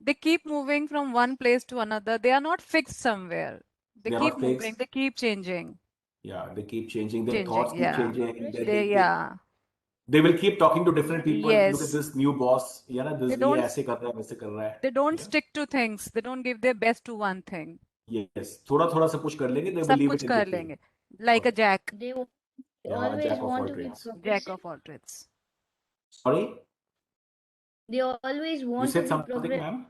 They keep moving from one place to another. They are not fixed somewhere. They They are keep not moving. fixed. They keep changing. Yeah, they keep changing. Their thoughts keep Yeah. changing. Yeah. They will keep talking to different people. Look at Yes. this new boss. Yeah, They ये don't ऐसे कर रहा है, वैसे कर रहा है. They don't stick to things. They don't give their best to one thing. Yes, थोड़ा सब कुछ कर लेंगे. They will सब leave कुछ it in कर between. लेंगे. Like a jack. They Yeah, always jack of all want to be trades. Jack progressive. of all trades. Sorry, They always you want to said be something, progressive. ma'am.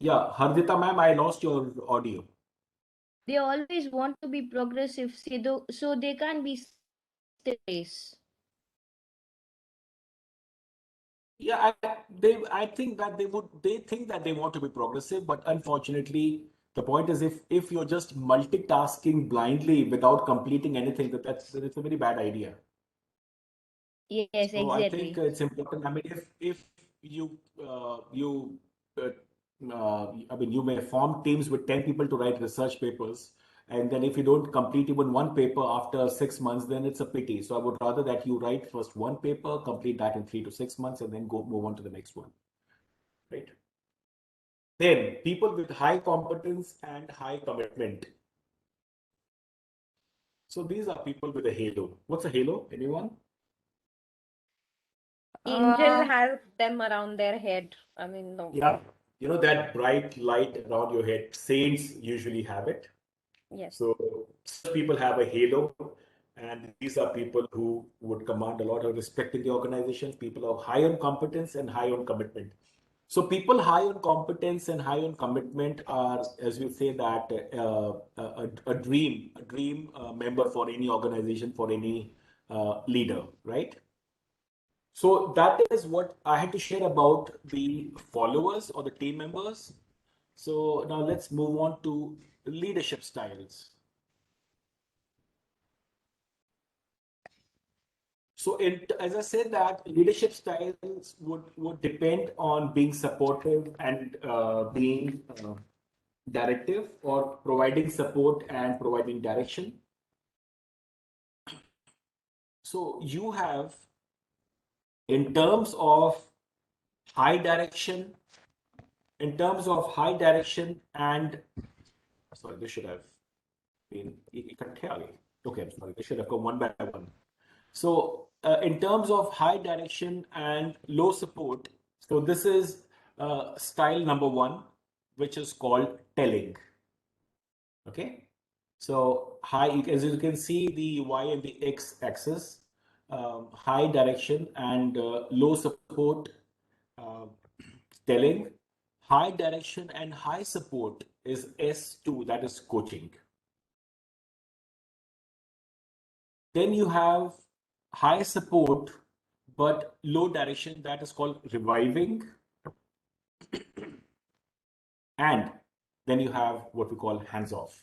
Yeah, Hardita, ma'am, I lost your audio. They always want to be progressive, so they can't be stays. Yeah, I think that they think that they want to be progressive, but unfortunately, the point is if you're just multitasking blindly without completing anything, it's a very bad idea. Yes, So I exactly. think it's important. I mean, if you I mean, you may form teams with 10 people to write research papers, and then if you don't complete even one paper after 6 months, then it's a pity. So I would rather that you write first one paper, complete that in 3 to 6 months, and then move on to the next one. Right. Then people with high competence and high commitment. So these are people with a halo. What's a halo? Anyone? Angel has them around their head. I mean, no. Yeah. That bright light around your head. Saints usually have it. Yes. So such people have a halo, and these are people who would command a lot of respect in the organization. People are high on competence and high on commitment. So people high on competence and high on commitment are, as we say, that a dream member for any organization, for any leader, right? So that is what I had to share about the followers or the team members. So now let's move on to leadership styles. So as I said, that leadership styles would depend on being supportive and being directive, or providing support and providing direction. So you have, in terms of high direction, and sorry, this should have been okay, I'm sorry, this should have come one by one. So in terms of high direction and low support, so this is style number 1, which is called telling. Okay, so high, as you can see, the Y and the X axis, high direction and low support, telling. High direction and high support is S2, that is coaching. Then you have high support but low direction, that is called reviving. And then you have what we call hands off,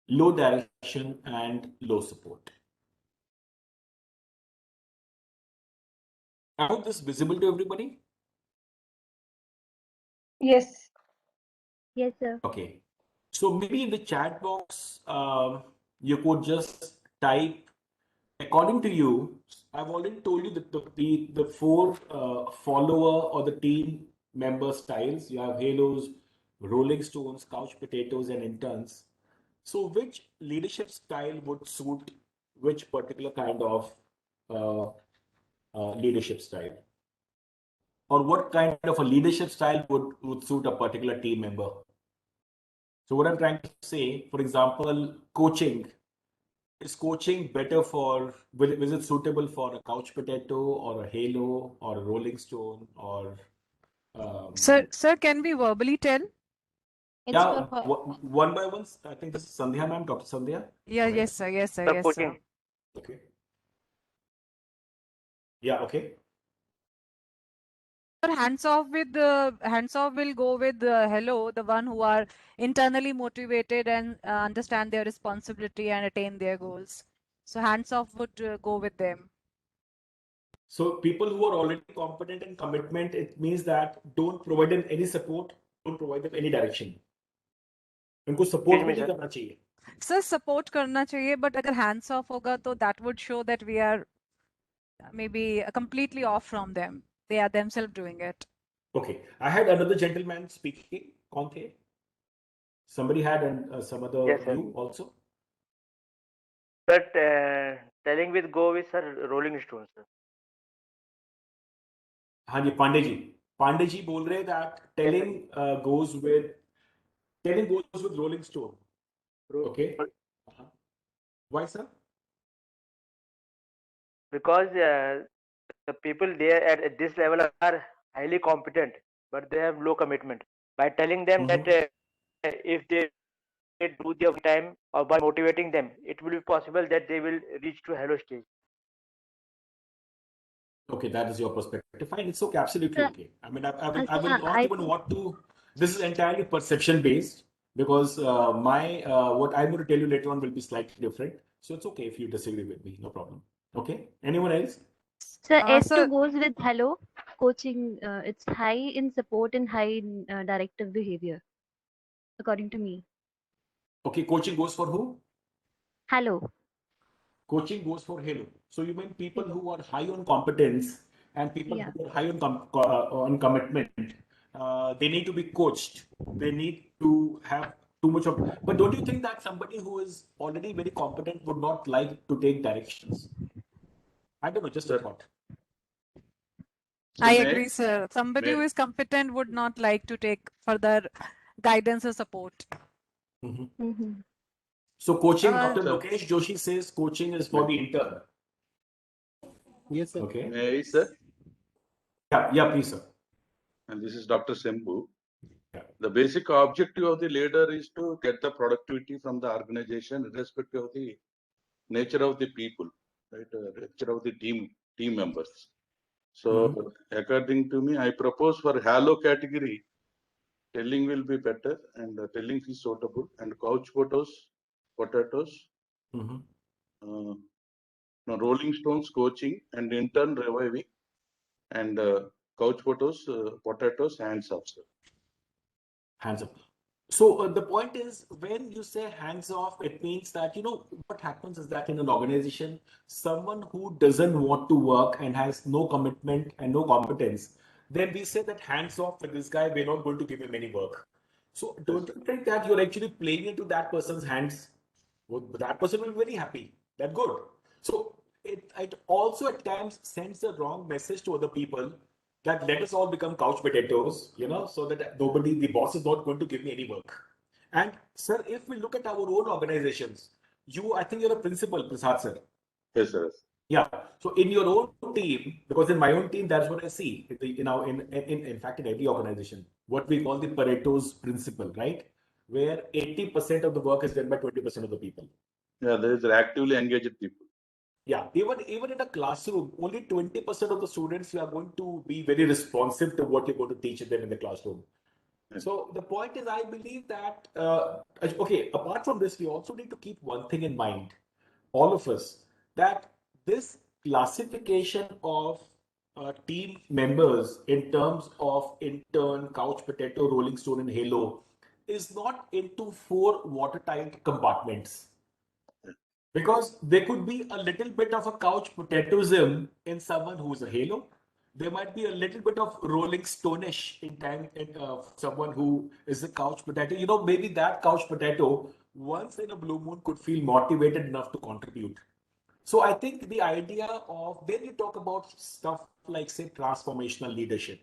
low direction and low support. I hope this is visible to everybody. Yes. Yes, sir. Okay, so maybe in the chat box, you could just type, according to you. I've already told you that the 4 follower or the team member styles. You have halos, rolling stones, couch potatoes, and interns. So which leadership style would suit which particular kind of leadership style? Or what kind of a leadership style would suit a particular team member? So what I'm trying to say, for example, coaching. Is coaching better for, is it suitable for a couch potato or a halo or a rolling stone or Sir, can we verbally tell? yeah, one by one. I think this is Sandhya ma'am, Dr. Sandhya. Yeah, Right. yes, sir, yes, sir, yes, sir. Okay. Yeah, okay. Sir, hands off will go with hello, the one who are internally motivated and understand their responsibility and attain their goals. So hands off would go with them. So people who are already competent and commitment, it means that don't provide them any support, don't provide them any direction. उनको support भी नहीं करना चाहिए. Sir, support करना चाहिए, but अगर hands off होगा तो that would show that we are maybe completely off from them. They are themselves doing it. Okay, I had another gentleman speaking. कौन थे? Somebody had some other view also. But telling with go with sir Rolling Stones. Sir. हाँ जी, पांडे जी बोल रहे that telling goes with Rolling Stone. Okay. Why, sir? Because the people there at this level are highly competent, but they have low commitment. By telling them that if they do their time, or by motivating them, it will be possible that they will reach to hello stage. Okay, that is your perspective. Fine, it's okay, absolutely okay. I mean, I will not even want to. This is entirely perception based, because what I'm going to tell you later on will be slightly different. So it's okay if you disagree with me, no problem. Okay, anyone else? Sir, S2 goes with hello. Coaching, it's high in support and high in directive behavior, according to me. Okay, coaching goes for who? Hello. Coaching goes for halo. So you mean people who are high on competence and people who are high on commitment, they need to be coached. They need to have too much of. But don't you think that somebody who is already very competent would not like to take directions? I don't know, just a thought. I agree, sir. Somebody who is competent would not like to take further guidance or support. So coaching, Dr. Lokesh Joshi says coaching is for the intern. Yes, sir. Okay. May I, sir? Yeah, please, sir. And this is Dr. Sembu. The basic objective of the leader is to get the productivity from the organization, irrespective of the nature of the people. right? Rupture of the team members. So according to me, I propose for Halo category, telling will be better and telling is suitable and couch potatoes, no, Rolling Stones coaching and intern reviving and couch potatoes hands off, sir. Hands up. So the point is, when you say hands off, it means that, you know, what happens is that in an organization, someone who doesn't want to work and has no commitment and no competence, then we say that hands off with this guy, we're not going to give him any work. So don't you think that you're actually playing into that person's hands? Well, that person will be very happy. That's good. So it also at times sends a wrong message to other people that let us all become couch potatoes, you know, so that the boss is not going to give me any work. And sir, if we look at our own organizations, I think you're a principal, Prasad sir. Yes, sir. Yeah. So in your own team, because in my own team, that's what I see. In fact, in every organization, what we call the Pareto's principle, right? Where 80% of the work is done by 20% of the people. Yeah, there is actively engaged people. Yeah, even in a classroom, only 20% of the students you are going to be very responsive to what you're going to teach them in the classroom. So the point is, I believe that okay, apart from this, we also need to keep one thing in mind, all of us, that this classification of team members in terms of intern, couch potato, rolling stone, and halo is not into 4 watertight compartments. Because there could be a little bit of a couch potatoism in someone who's a halo. There might be a little bit of rolling stonish in someone who is a couch potato. You know, maybe that couch potato once in a blue moon could feel motivated enough to contribute. So I think the idea of, then you talk about stuff like, say, transformational leadership.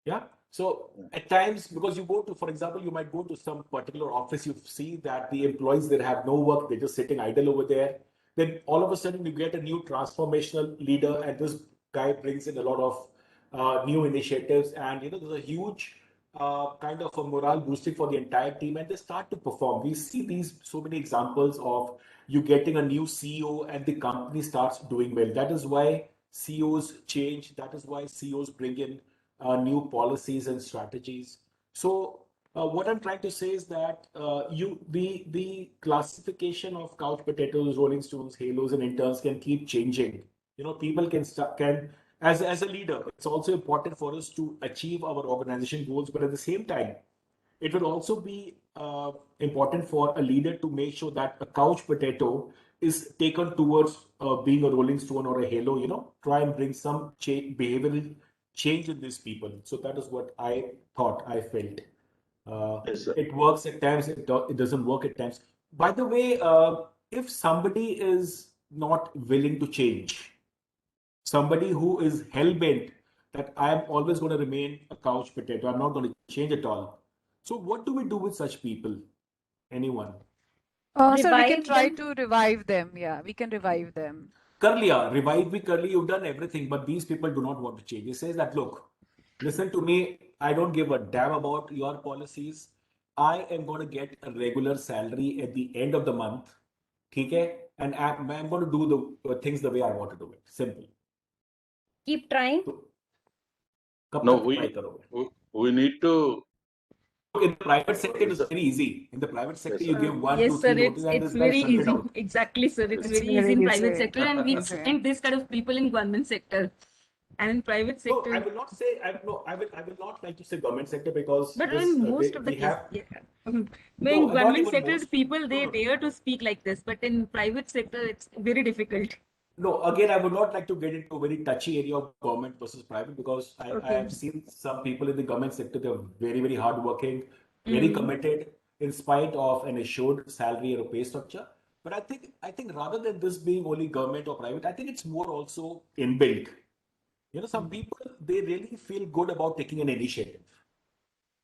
Yeah. So at times, because you go to, for example, you might go to some particular office, you see that the employees that have no work, they're just sitting idle over there. Then all of a sudden you get a new transformational leader, and this guy brings in a lot of new initiatives, and you know, there's a huge kind of a morale boosting for the entire team, and they start to perform. We see so many examples of you getting a new CEO and the company starts doing well. That is why CEOs change. That is why CEOs bring in new policies and strategies. So what I'm trying to say is that the classification of couch potatoes, rolling stones, halos, and interns can keep changing. You know, people can as a leader, it's also important for us to achieve our organization goals, but at the same time, it will also be important for a leader to make sure that a couch potato is taken towards being a rolling stone or a halo, you know, try and bring some behavioral change in these people. So that is what I thought, I felt. It works at times, it doesn't work at times. By the way, if somebody is not willing to change, somebody who is hell-bent that I am always going to remain a couch potato, I'm not going to change at all. So what do we do with such people? Anyone? So we can Revive try them. to revive them. Yeah, we can revive them. Curly, revive me, Curly, you've done everything, but these people do not want to change. He says that, look, listen to me, I don't give a damn about your policies. I am going to get a regular salary at the end of the month. Okay? And I'm going to do the things the way I want to do it. Simple. Keep trying. No, we need to. In the private sector, it's very easy. In the private sector, you give 1, 2, Yes, 3 sir. notices and It's this guy very shut it easy. out. Exactly, sir. It's It's very easy in private easy. sector, and we Easy. find this kind of people in government sector, and in private No, sector. I will not say. I will not like to say government sector because But this, in most of the we cases, have. yeah. No, In not government even sector, most. people they No. dare to speak like this, but in private sector, it's very difficult. No, again, I would not like to get into a very touchy area of government versus private because I Okay. have seen some people in the government sector, they're very, very hardworking, very committed in spite of an assured salary or a pay structure. But I think rather than this being only government or private, I think it's more also inbuilt. You know, some people, they really feel good about taking an initiative.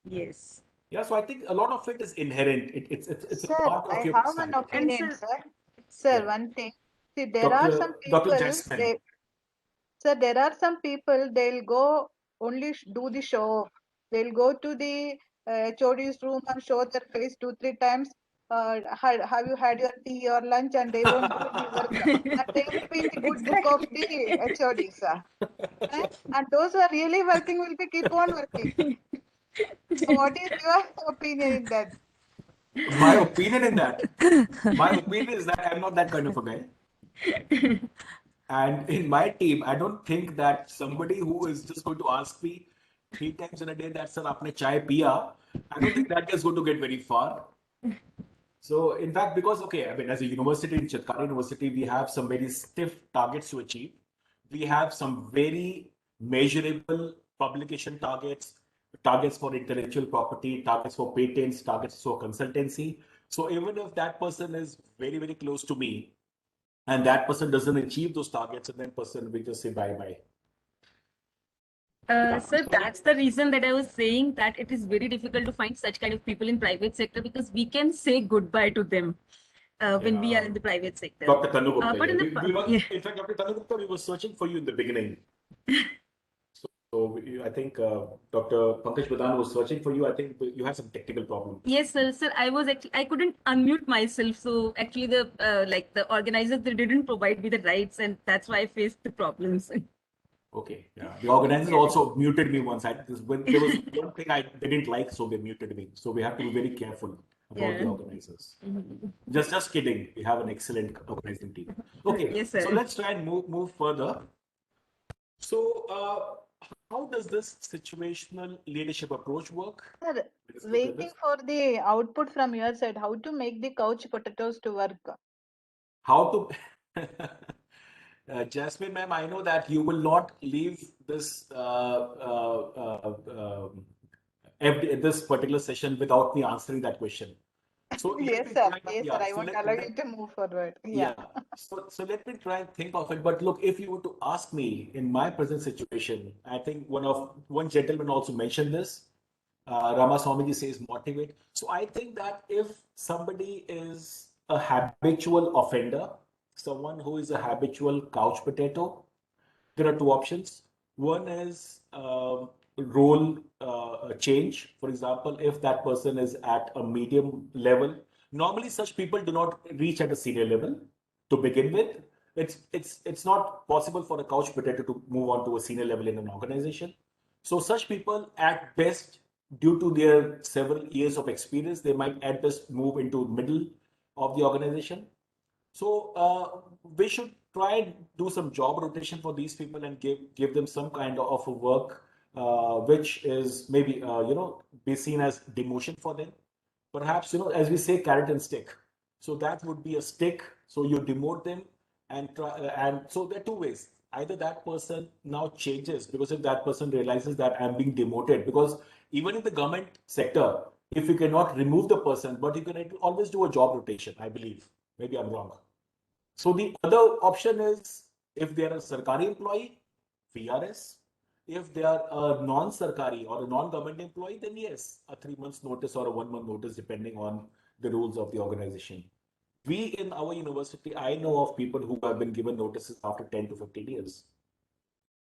Yes. Yeah, so I think a lot of it is inherent. It's a Sir, part I of your have an personality. And opinion, sir, sir. Sir, Yeah. one thing. See, there are some Dr. people, Jasmine. sir, there are some people, they'll go only do the show off. They'll go to the HOD's room and show their face 2, 3 times. have you had your tea or lunch, and they won't do any work, and they will be in the good book of the HODs. And those who are really working will be keep on working. So what is your opinion in that? My opinion in that, my opinion is that I'm not that kind of a guy. And in my team, I don't think that somebody who is just going to ask me 3 times in a day that, sir, aapne chai piya, I don't think that is going to get very far. So, in fact, because, okay, I mean, as a university in Chitkara University, we have some very stiff targets to achieve. We have some very measurable publication targets, targets for intellectual property, targets for patents, targets for consultancy. So, even if that person is very, very close to me, and that person doesn't achieve those targets, and then person will just say bye-bye. Sir, that's the reason that I was saying that it is very difficult to find such kind of people in private sector, because we can say goodbye to them when we are in the private sector. Dr. Tanu Gupta, But in yeah. the We were, yeah. in fact, Dr. Tanu Gupta, we were searching for you in the beginning. So I think Dr. Pankaj Pradhan was searching for you. I think you had some technical problem. Yes, sir. Sir, I couldn't unmute myself. So actually, the organizers, they didn't provide me the rights, and that's why I faced the problems. Okay, yeah. The organizers also muted me once. When there was one thing they didn't like, so they muted me. So we have to be very careful about the Yeah. organizers. Just kidding. We have an excellent organizing team. Okay, Yes, so sir. let's try and move further. So, how does this situational leadership approach work? Sir, Let's look at waiting this. for the output from your side, how to make the couch potatoes to work? How to Jasmine ma'am, I know that you will not leave this this particular session without me answering that question. So let Yes, me sir. try. Yes, Yeah, sir. I so won't allow you to move forward. Yeah. so let me try and think of it. But look, if you were to ask me in my present situation, I think one gentleman also mentioned this. Ramaswamiji says motivate. So I think that if somebody is a habitual offender, someone who is a habitual couch potato, there are two options. One is role change. For example, if that person is at a medium level, normally such people do not reach at a senior level to begin with. It's not possible for a couch potato to move on to a senior level in an organization. So such people at best, due to their several years of experience, they might at best move into middle of the organization. So we should try and do some job rotation for these people and give them some kind of a work which is maybe be seen as demotion for them. Perhaps as we say, carrot and stick. So that would be a stick. So you demote them and so there are two ways. Either that person now changes, because if that person realizes that I'm being demoted, because even in the government sector, if you cannot remove the person, but you can always do a job rotation, I believe. Maybe I'm wrong. So the other option is, if they are a Sarkari employee, VRS. If they are a non-Sarkari or a non-government employee, then yes, a 3 months notice or a 1 month notice, depending on the rules of the organization. We in our university, I know of people who have been given notices after 10 to 15 years.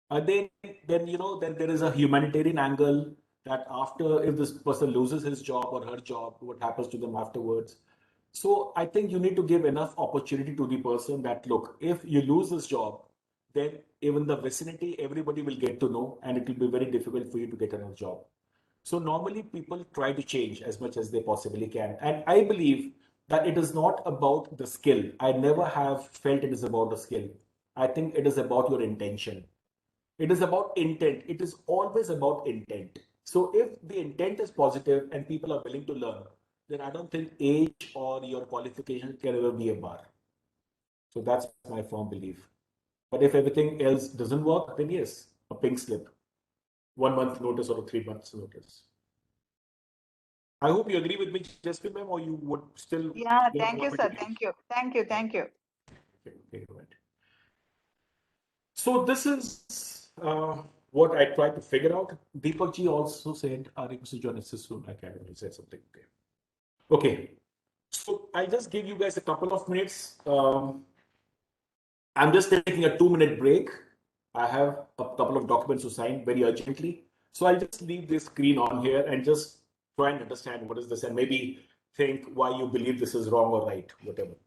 Then there is a humanitarian angle that after, if this person loses his job or her job, what happens to them afterwards. So I think you need to give enough opportunity to the person that, look, if you lose this job, then even the vicinity, everybody will get to know, and it will be very difficult for you to get another job. So normally people try to change as much as they possibly can. And I believe that it is not about the skill. I never have felt it is about the skill. I think it is about your intention. It is about intent. It is always about intent. So if the intent is positive and people are willing to learn, then I don't think age or your qualification can ever be a bar. So that's my firm belief. But if everything else doesn't work, then yes, a pink slip, 1 month notice or a 3 months notice. I hope you agree with me, Jasmine ma'am, or you would still. Yeah, thank you, sir. Thank you. Thank you. Thank you. Okay, go ahead. So this is what I tried to figure out. Deepak ji also said, "Are you to join us soon?" Academy said something. Okay. So I'll just give you guys a couple of minutes. I'm just taking a 2-minute break. I have a couple of documents to sign very urgently. So I'll just leave this screen on here and just try and understand what is this, and maybe think why you believe this is wrong or right, whatever.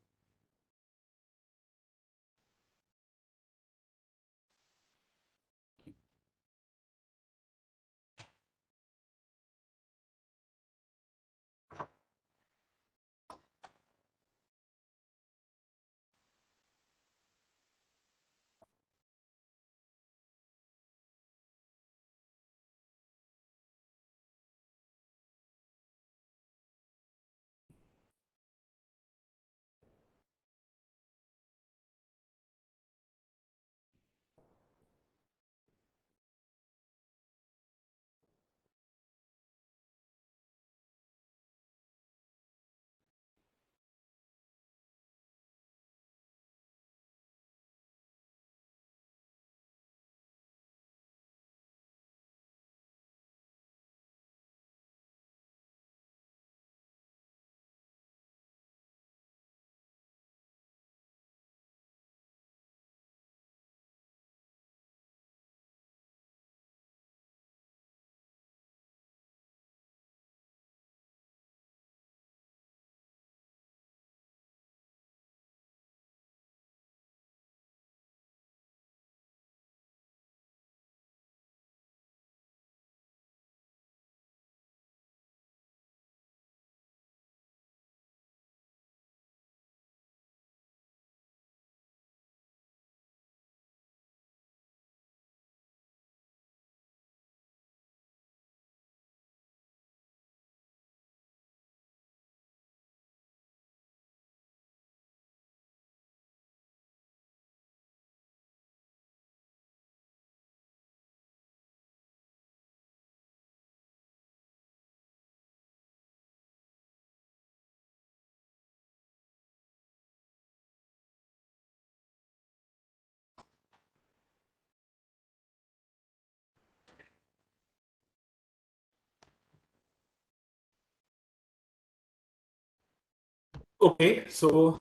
Okay, so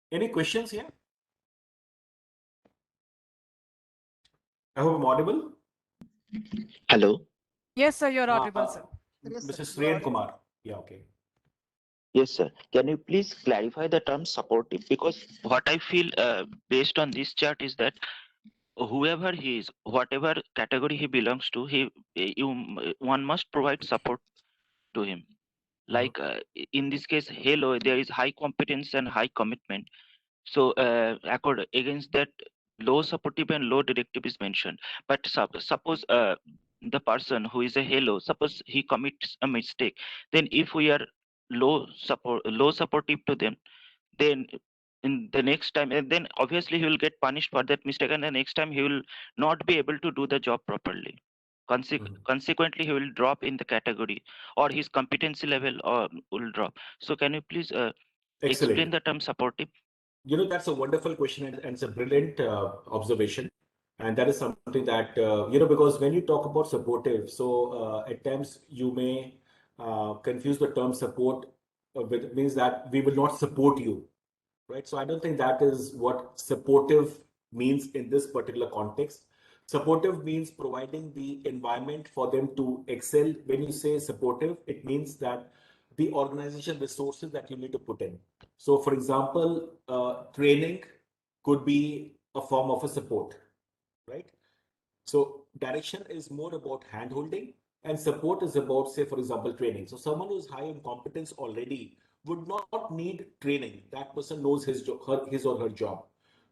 any questions here? I hope I'm audible. Hello. Yes, sir, you're audible, sir. Mr. Sren Kumar. Yeah, okay. Yes, sir. Can you please clarify the term supportive? Because what I feel based on this chart is that whoever he is, whatever category he belongs to, one must provide support to him. Like in this case, Halo, there is high competence and high commitment. So against that, low supportive and low directive is mentioned. But suppose the person who is a Halo, suppose he commits a mistake, then if we are low supportive to them, then in the next time, and then obviously he will get punished for that mistake, and the next time he will not be able to do the job properly. Consequently, he will drop in the category, or his competency level will drop. So can you please explain Excellent. the term supportive? You know, that's a wonderful question and it's a brilliant observation. And that is something that, because when you talk about supportive, so at times you may confuse the term support with means that we will not support you, right? So I don't think that is what supportive means in this particular context. Supportive means providing the environment for them to excel. When you say supportive, it means that the organization resources that you need to put in. So, for example, training could be a form of a support, right? So, direction is more about hand holding, and support is about, say, for example, training. So, someone who's high in competence already would not need training. That person knows his or her job.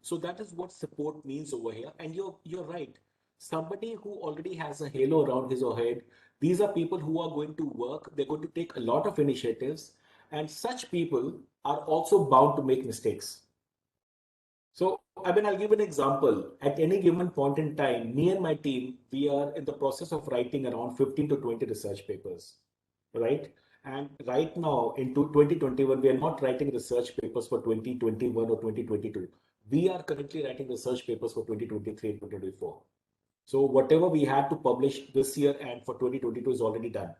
So, that is what support means over here. And you're right. Somebody who already has a halo around his or her head, these are people who are going to work, they're going to take a lot of initiatives, and such people are also bound to make mistakes. So, I mean, I'll give an example. At any given point in time, me and my team, we are in the process of writing around 15 to 20 research papers, right? And right now, into 2021, we are not writing research papers for 2021 or 2022. We are currently writing research papers for 2023 and 2024. So whatever we had to publish this year and for 2022 is already done.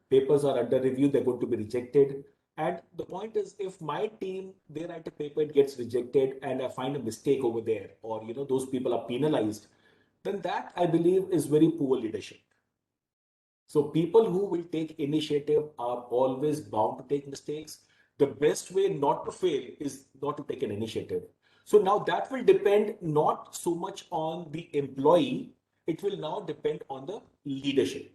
Papers are under review, they're going to be rejected. And the point is, if my team, they write a paper, it gets rejected, and I find a mistake over there, or those people are penalized, then that I believe is very poor leadership. So people who will take initiative are always bound to take mistakes. The best way not to fail is not to take an initiative. So now that will depend not so much on the employee, it will now depend on the leadership.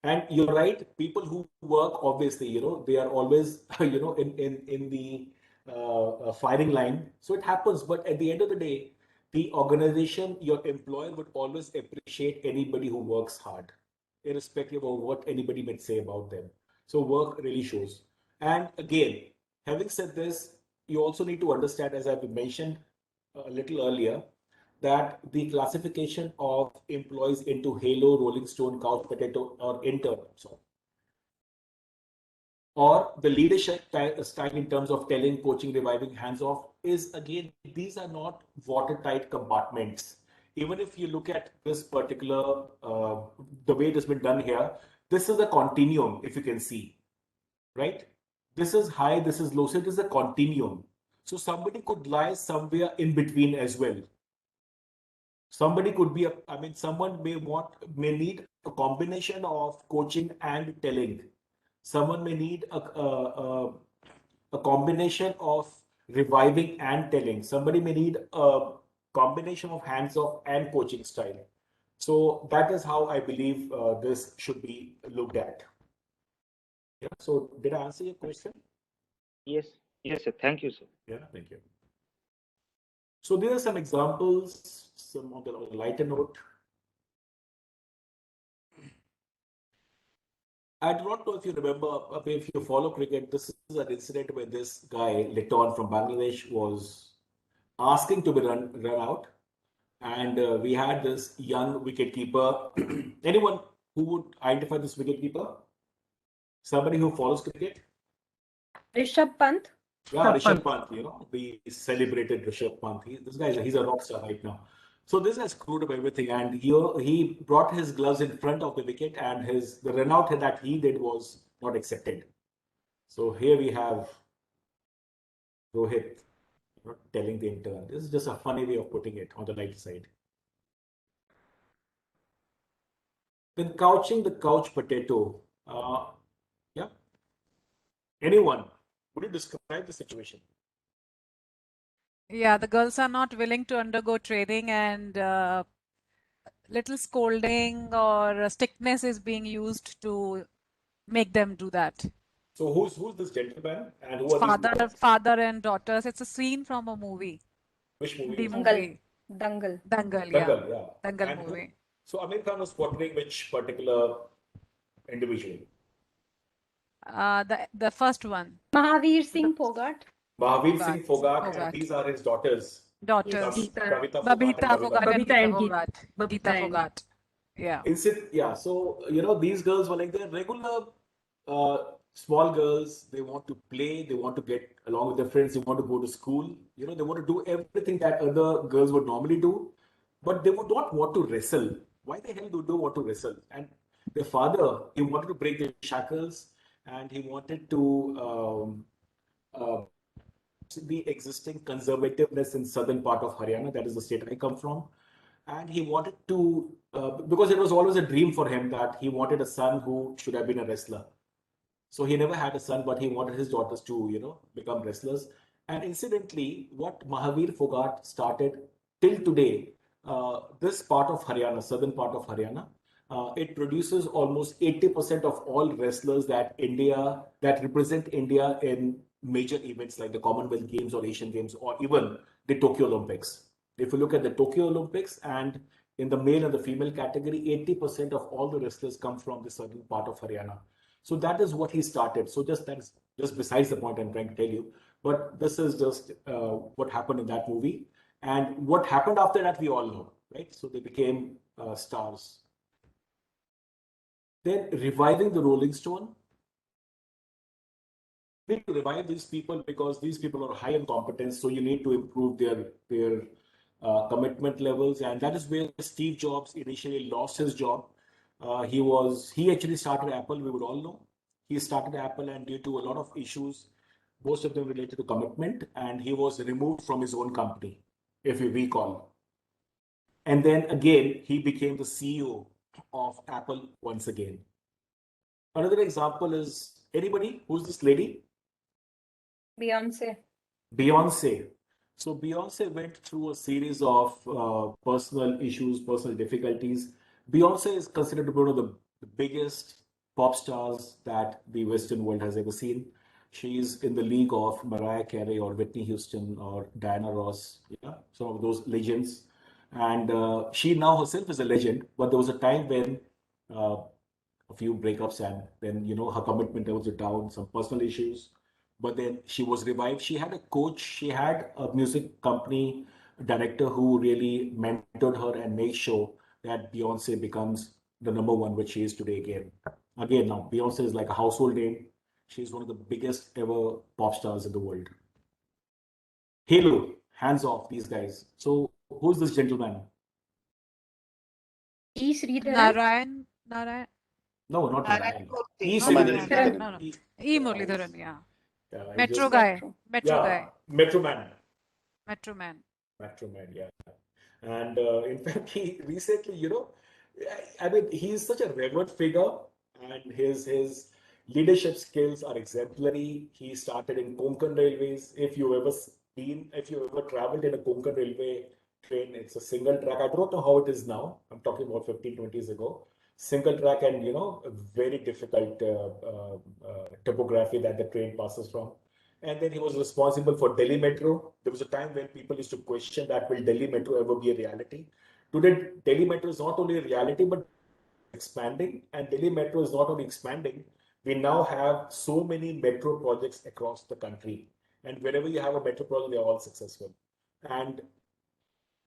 And you're right, people who work, obviously, they are always, in the firing line. So it happens. But at the end of the day, the organization, your employer would always appreciate anybody who works hard, irrespective of what anybody might say about them. So work really shows. And again, having said this, you also need to understand, as I've mentioned a little earlier, that the classification of employees into halo, rolling stone, couch potato, or intern, or the leadership style in terms of telling, coaching, reviving, hands off, is again, these are not watertight compartments. Even if you look at this particular, the way it has been done here, this is a continuum, if you can see, right? This is high, this is low, so it is a continuum. So somebody could lie somewhere in between as well. Somebody could be, someone may need a combination of coaching and telling. Someone may need a combination of reviving and telling. Somebody may need a combination of hands-off and coaching style. So that is how I believe this should be looked at. Yeah. So did I answer your question? Yes, sir. Thank you, sir. Yeah, thank you. So there are some examples, some on the lighter note. I do not know if you remember, if you follow cricket, this is an incident where this guy, Litton from Bangladesh, was asking to be run out. And we had this young wicketkeeper. Anyone who would identify this wicketkeeper? Somebody who follows cricket? Rishabh Pant. Yeah, Rishabh Pant, the celebrated Rishabh Pant. This guy, he's a rock star right now. So this guy screwed up everything, and he brought his gloves in front of the wicket, and the run out that he did was not accepted. So here we have Rohit telling the intern. This is just a funny way of putting it on the light side. Then couching the couch potato. Yeah. Anyone? Would you describe the situation? Yeah, the girls are not willing to undergo training, and little scolding or stickness is being used to make them do that. So who's this gentleman, and who are these Father and daughters. It's a scene from a movie. Which movie? Dangal. Dangal. Dangal, yeah. Dangal, yeah. Dangal And movie. So Amir Khan was portraying which particular individual? The first one. Mahavir Singh Phogat. Mahavir Singh Phogat, and these are his daughters. Daughters. Babita Babita Phogat and Babita and Geeta Geeta. Phogat. Geeta Phogat. Yeah. Yeah. So these girls were like they're regular small girls. They want to play. They want to get along with their friends. They want to go to school. They want to do everything that other girls would normally do, but they would not want to wrestle. Why the hell do they want to wrestle? And their father, he wanted to break the shackles, and he wanted to the existing conservativeness in southern part of Haryana. That is the state I come from. And he wanted to, because it was always a dream for him that he wanted a son who should have been a wrestler. So he never had a son, but he wanted his daughters to, become wrestlers. And incidentally, what Mahavir Phogat started till today, this part of Haryana, southern part of Haryana, it produces almost 80% of all wrestlers that represent India in major events like the Commonwealth Games or Asian Games or even the Tokyo Olympics. If you look at the Tokyo Olympics, and in the male and the female category, 80% of all the wrestlers come from the southern part of Haryana. So that is what he started. So that is just besides the point I'm trying to tell you. But this is just what happened in that movie. And what happened after that, we all know, right? So they became stars. Then reviving the Rolling Stone. You need to revive these people because these people are high in competence. So you need to improve their commitment levels. And that is where Steve Jobs initially lost his job. He actually started Apple, we would all know. He started Apple, and due to a lot of issues, most of them related to commitment, and he was removed from his own company, if you recall. And then again, he became the CEO of Apple once again. Another example is anybody? Who's this lady? Beyonce. Beyonce. So Beyonce went through a series of personal issues, personal difficulties. Beyonce is considered to be one of the biggest pop stars that the Western world has ever seen. She's in the league of Mariah Carey or Whitney Houston or Diana Ross, yeah, some of those legends. And she now herself is a legend, but there was a time when a few breakups and then, you know, her commitment levels were down, some personal issues. But then she was revived. She had a coach, she had a music company director who really mentored her and made sure that Beyonce becomes the number one, which she is today again. Again, now Beyonce is like a household name. She's one of the biggest ever pop stars in the world. Halo, hands off these guys. So who's this gentleman? E. Sridharan. Narayan. No, not Narayan. E. Not Sridharan. Narayan. No, no. E. Muralidharan, yeah. Yeah, I Metro just- guy. Metro Yeah, guy. Metro Man. Metro Man. Metro Man, yeah. And in fact, he recently, you know, I mean, he's such a revered figure, and his leadership skills are exemplary. He started in Konkan Railways. If you ever traveled in a Konkan Railway train, it's a single track. I don't know how it is now. I'm talking about 15, 20 years ago. Single track and, you know, a very difficult topography that the train passes from. And then he was responsible for Delhi Metro. There was a time when people used to question that will Delhi Metro ever be a reality? Today, Delhi Metro is not only a reality, but expanding. And Delhi Metro is not only expanding, we now have so many metro projects across the country. And wherever you have a metro project, they're all successful. And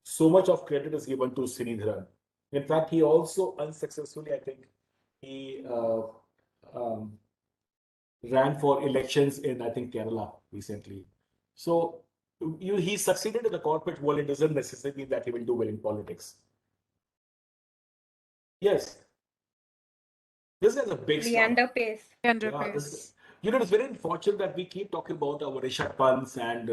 so much of credit is given to Sridharan. In fact, he also unsuccessfully, I think, he ran for elections in, I think, Kerala recently. So he succeeded in the corporate world. It doesn't necessarily mean that he will do well in politics. Yes. This is a big star. Leander Pace. Leander Yeah, Pace. you know, it's very unfortunate that we keep talking about our Rishabh Pants and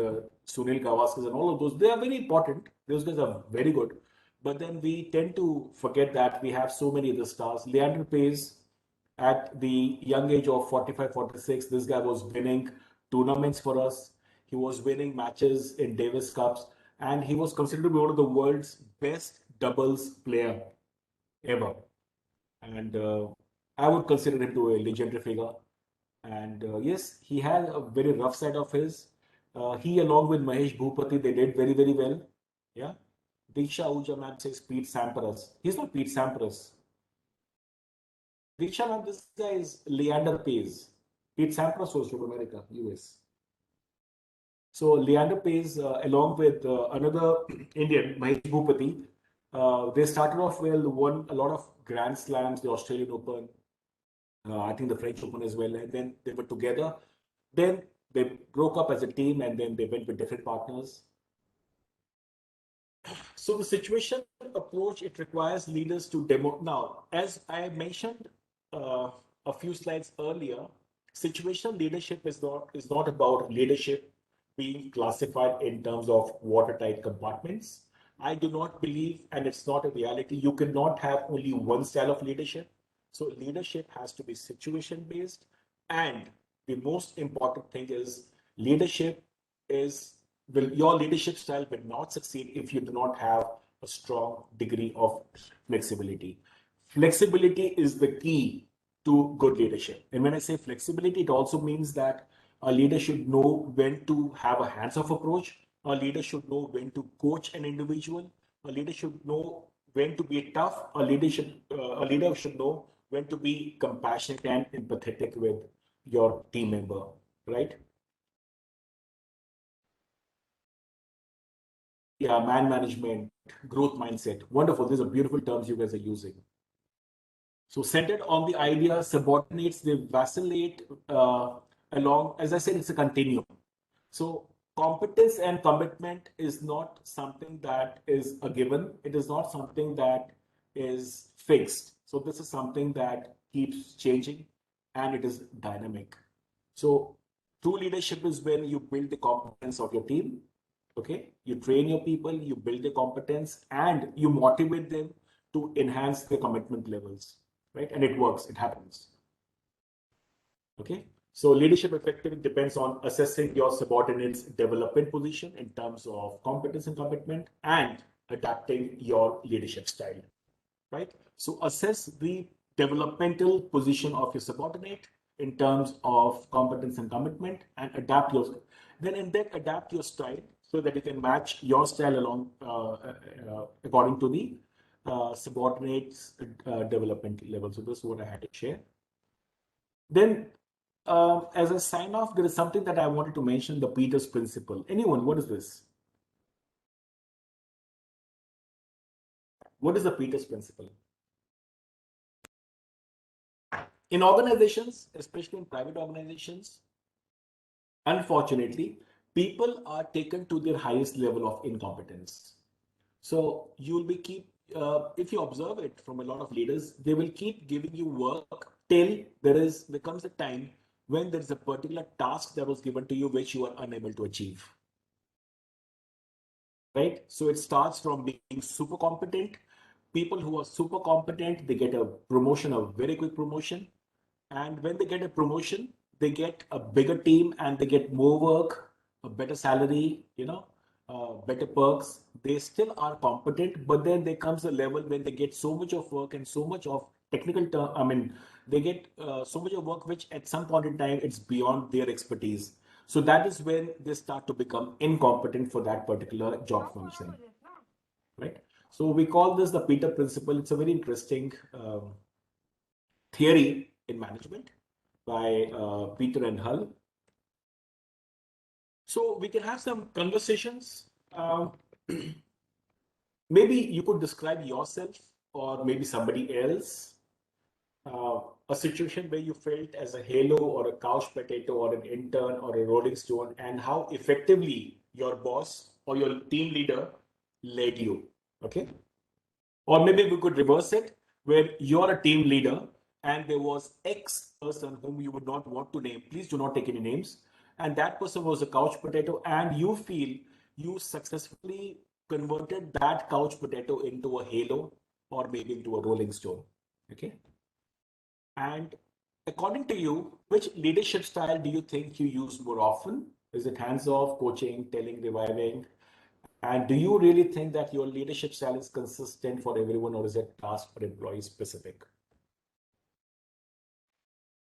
Sunil Gavaskar and all of those. They are very important. Those guys are very good. But then we tend to forget that we have so many other stars. Leander Pace, at the young age of 45, 46, this guy was winning tournaments for us. He was winning matches in Davis Cups, and he was considered to be one of the world's best doubles player ever. And I would consider him to a legendary figure. And yes, he had a very rough side of his. He, along with Mahesh Bhupati, they did very, very well. Yeah. Diksha Ahuja ma'am says Pete Sampras. He's not Pete Sampras. Diksha ma'am, this guy is Leander Pace. Pete Sampras was from America, US. So Leander Pace, along with another Indian, Mahesh Bhupati, they started off well, won a lot of Grand Slams, the Australian Open, I think the French Open as well, and then they were together. Then they broke up as a team, and then they went with different partners. So the situation approach, it requires leaders to demo. Now, as I mentioned a few slides earlier, situational leadership is not about leadership being classified in terms of watertight compartments. I do not believe, and it's not a reality, you cannot have only one style of leadership. So leadership has to be situation based, and the most important thing is leadership is your leadership style will not succeed if you do not have a strong degree of flexibility. Flexibility is the key to good leadership. And when I say flexibility, it also means that a leader should know when to have a hands-off approach. A leader should know when to coach an individual. A leader should know when to be tough. A leader should know when to be compassionate and empathetic with your team member, right? Yeah, man management, growth mindset. Wonderful. These are beautiful terms you guys are using. So centered on the idea, subordinates, they vacillate along, as I said, it's a continuum. So competence and commitment is not something that is a given. It is not something that is fixed. So this is something that keeps changing and it is dynamic. So true leadership is when you build the competence of your team. Okay, you train your people, you build their competence, and you motivate them to enhance their commitment levels, right? And it works, it happens. Okay. So leadership effectively depends on assessing your subordinates' development position in terms of competence and commitment and adapting your leadership style, right? So assess the developmental position of your subordinate in terms of competence and commitment and adapt your, adapt your style so that you can match your style along according to the subordinates development level. So this is what I had to share. Then as a sign off, there is something that I wanted to mention, the Peters principle. Anyone, what is this? What is the Peters principle? In organizations, especially in private organizations, unfortunately, people are taken to their highest level of incompetence. So you'll be if you observe it from a lot of leaders, they will keep giving you work till there comes a time when there is a particular task that was given to you which you are unable to achieve. Right? So it starts from being super competent. People who are super competent, they get a promotion, a very quick promotion. And when they get a promotion, they get a bigger team and they get more work, a better salary, better perks. They still are competent, but then there comes a level when they get so much of work and so much of technical term. They get so much of work which at some point in time it's beyond their expertise. So that is when they start to become incompetent for that particular job function, right? So we call this the Peter principle. It's a very interesting theory in management by Peter and Hull. So we can have some conversations. Maybe you could describe yourself or maybe somebody else, a situation where you felt as a halo or a couch potato or an intern or a rolling stone, and how effectively your boss or your team leader led you. Okay. Or maybe we could reverse it, where you're a team leader and there was X person whom you would not want to name. Please do not take any names. And that person was a couch potato, and you feel you successfully converted that couch potato into a halo or maybe into a rolling stone. Okay. And according to you, which leadership style do you think you use more often? Is it hands-off, coaching, telling, reviving? And do you really think that your leadership style is consistent for everyone, or is it task or employee specific?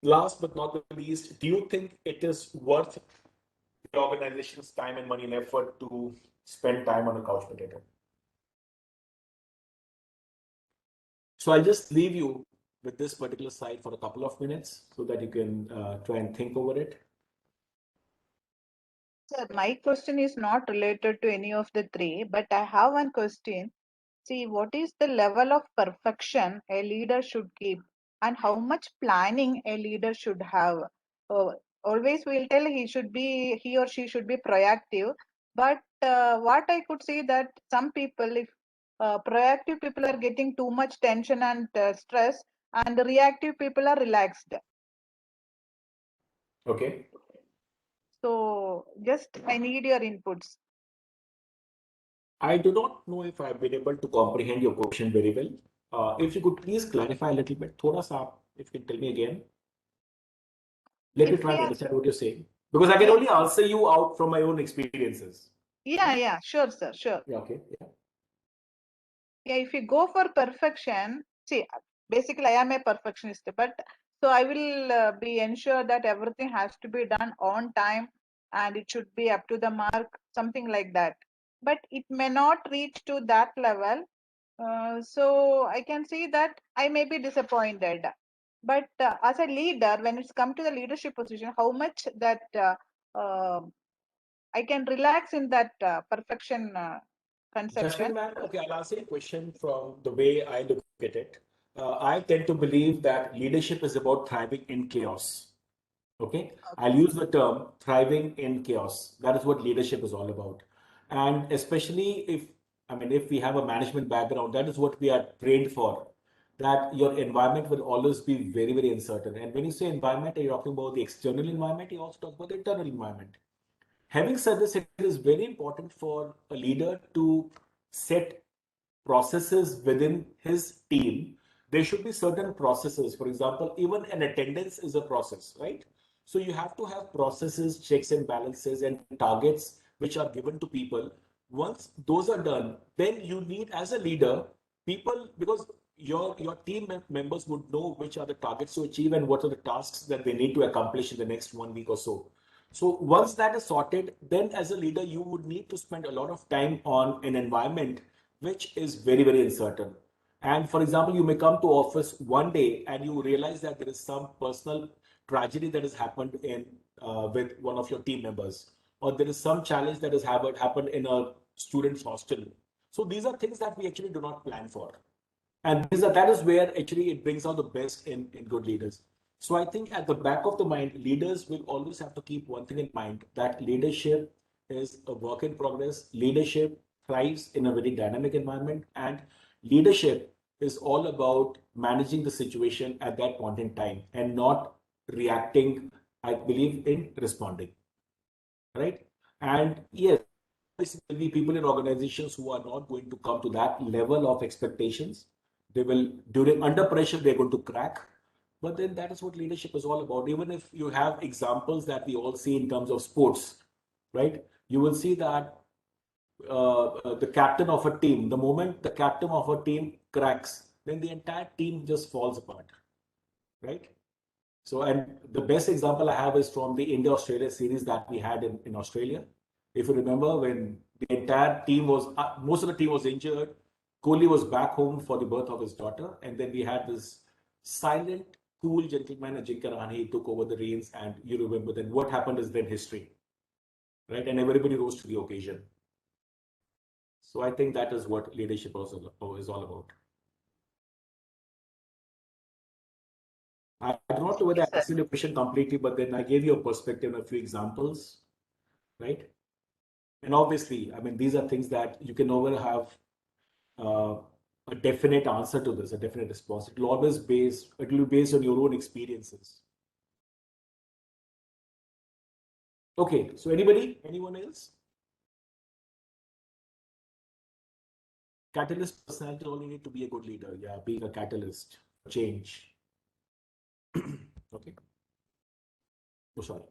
Last but not the least, do you think it is worth the organization's time and money and effort to spend time on a couch potato? So I'll just leave you with this particular slide for a couple of minutes so that you can try and think over it. Sir, my question is not related to any of the three, but I have one question. See, what is the level of perfection a leader should keep, and how much planning a leader should have? Always we'll tell he or she should be proactive, but what I could see that some people, if proactive people are getting too much tension and stress, and the reactive people are relaxed. Okay. So just I need your inputs. I do not know if I've been able to comprehend your question very well. If you could please clarify a little bit, thoda sa, if you can tell me again. Let me try to understand what you're saying, because I can only answer you out from my own experiences. Yeah, sure, sir, sure. Yeah, okay. Yeah, if you go for perfection, see, basically I am a perfectionist, but so I will be ensure that everything has to be done on time and it should be up to the mark, something like that. But it may not reach to that level. So I can see that I may be disappointed. But as a leader, when it's come to the leadership position, how much that I can relax in that perfection conception. Jasmine, ma'am, okay, I'll answer your question from the way I look at it. I tend to believe that leadership is about thriving in chaos. Okay, I'll use the term thriving in chaos. That is what leadership is all about. And especially if we have a management background, that is what we are trained for, that your environment will always be very, very uncertain. And when you say environment, you're talking about the external environment, you also talk about the internal environment. Having said this, it is very important for a leader to set processes within his team, there should be certain processes. For example, even an attendance is a process, right? So you have to have processes, checks and balances, and targets which are given to people. Once those are done, then you need, as a leader, people, because your team members would know which are the targets to achieve and what are the tasks that they need to accomplish in the next 1 week or so. So once that is sorted, then as a leader, you would need to spend a lot of time on an environment which is very, very uncertain. And for example, you may come to office one day and you realize that there is some personal tragedy that has happened in with one of your team members, or there is some challenge that has happened in a student's hostel. So these are things that we actually do not plan for. And that is where actually it brings out the best in good leaders. So I think at the back of the mind, leaders will always have to keep one thing in mind, that leadership is a work in progress. Leadership thrives in a very dynamic environment, and leadership is all about managing the situation at that point in time and not reacting, I believe, in responding. Right? And yes, there will be people in organizations who are not going to come to that level of expectations. They will, during under pressure, they're going to crack. But then that is what leadership is all about. Even if you have examples that we all see in terms of sports, right? You will see that the captain of a team, the moment the captain of a team cracks, then the entire team just falls apart, right? So, and the best example I have is from the India-Australia series that we had in Australia. If you remember, when the entire team was, most of the team was injured, Kohli was back home for the birth of his daughter, and then we had this silent, cool gentleman, Ajinkya Rahane, took over the reins, and you remember then what happened is then history, right? And everybody rose to the occasion. So I think that is what leadership also is all about. I do not know whether I answered your question completely, but then I gave you a perspective and a few examples, right? And obviously, I mean, these are things that you can never have a definite answer to this, a definite response. It will always be based on your own experiences. Okay, so anyone else? Catalyst personality only need to be a good leader. Yeah, being a catalyst for change. Okay. Oh, sorry.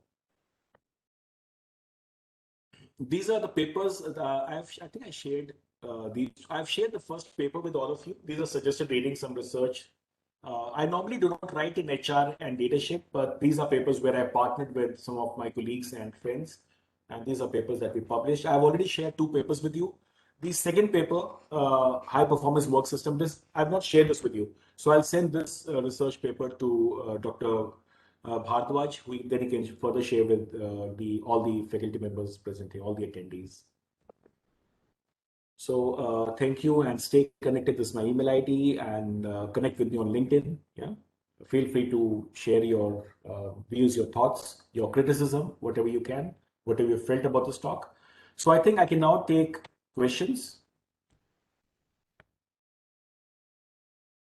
These are the papers I think I shared. I've shared the first paper with all of you. These are suggested readings, some research. I normally do not write in HR and leadership, but these are papers where I partnered with some of my colleagues and friends. And these are papers that we published. I've already shared 2 papers with you. The second paper, high performance work system, I've not shared this with you. So I'll send this research paper to Dr. Bhardwaj, who then he can further share with all the faculty members present here, all the attendees. So thank you, and stay connected. This is my email ID, and connect with me on LinkedIn. Yeah, feel free to share your views, your thoughts, your criticism, whatever you can, whatever you felt about this talk. So I think I can now take questions.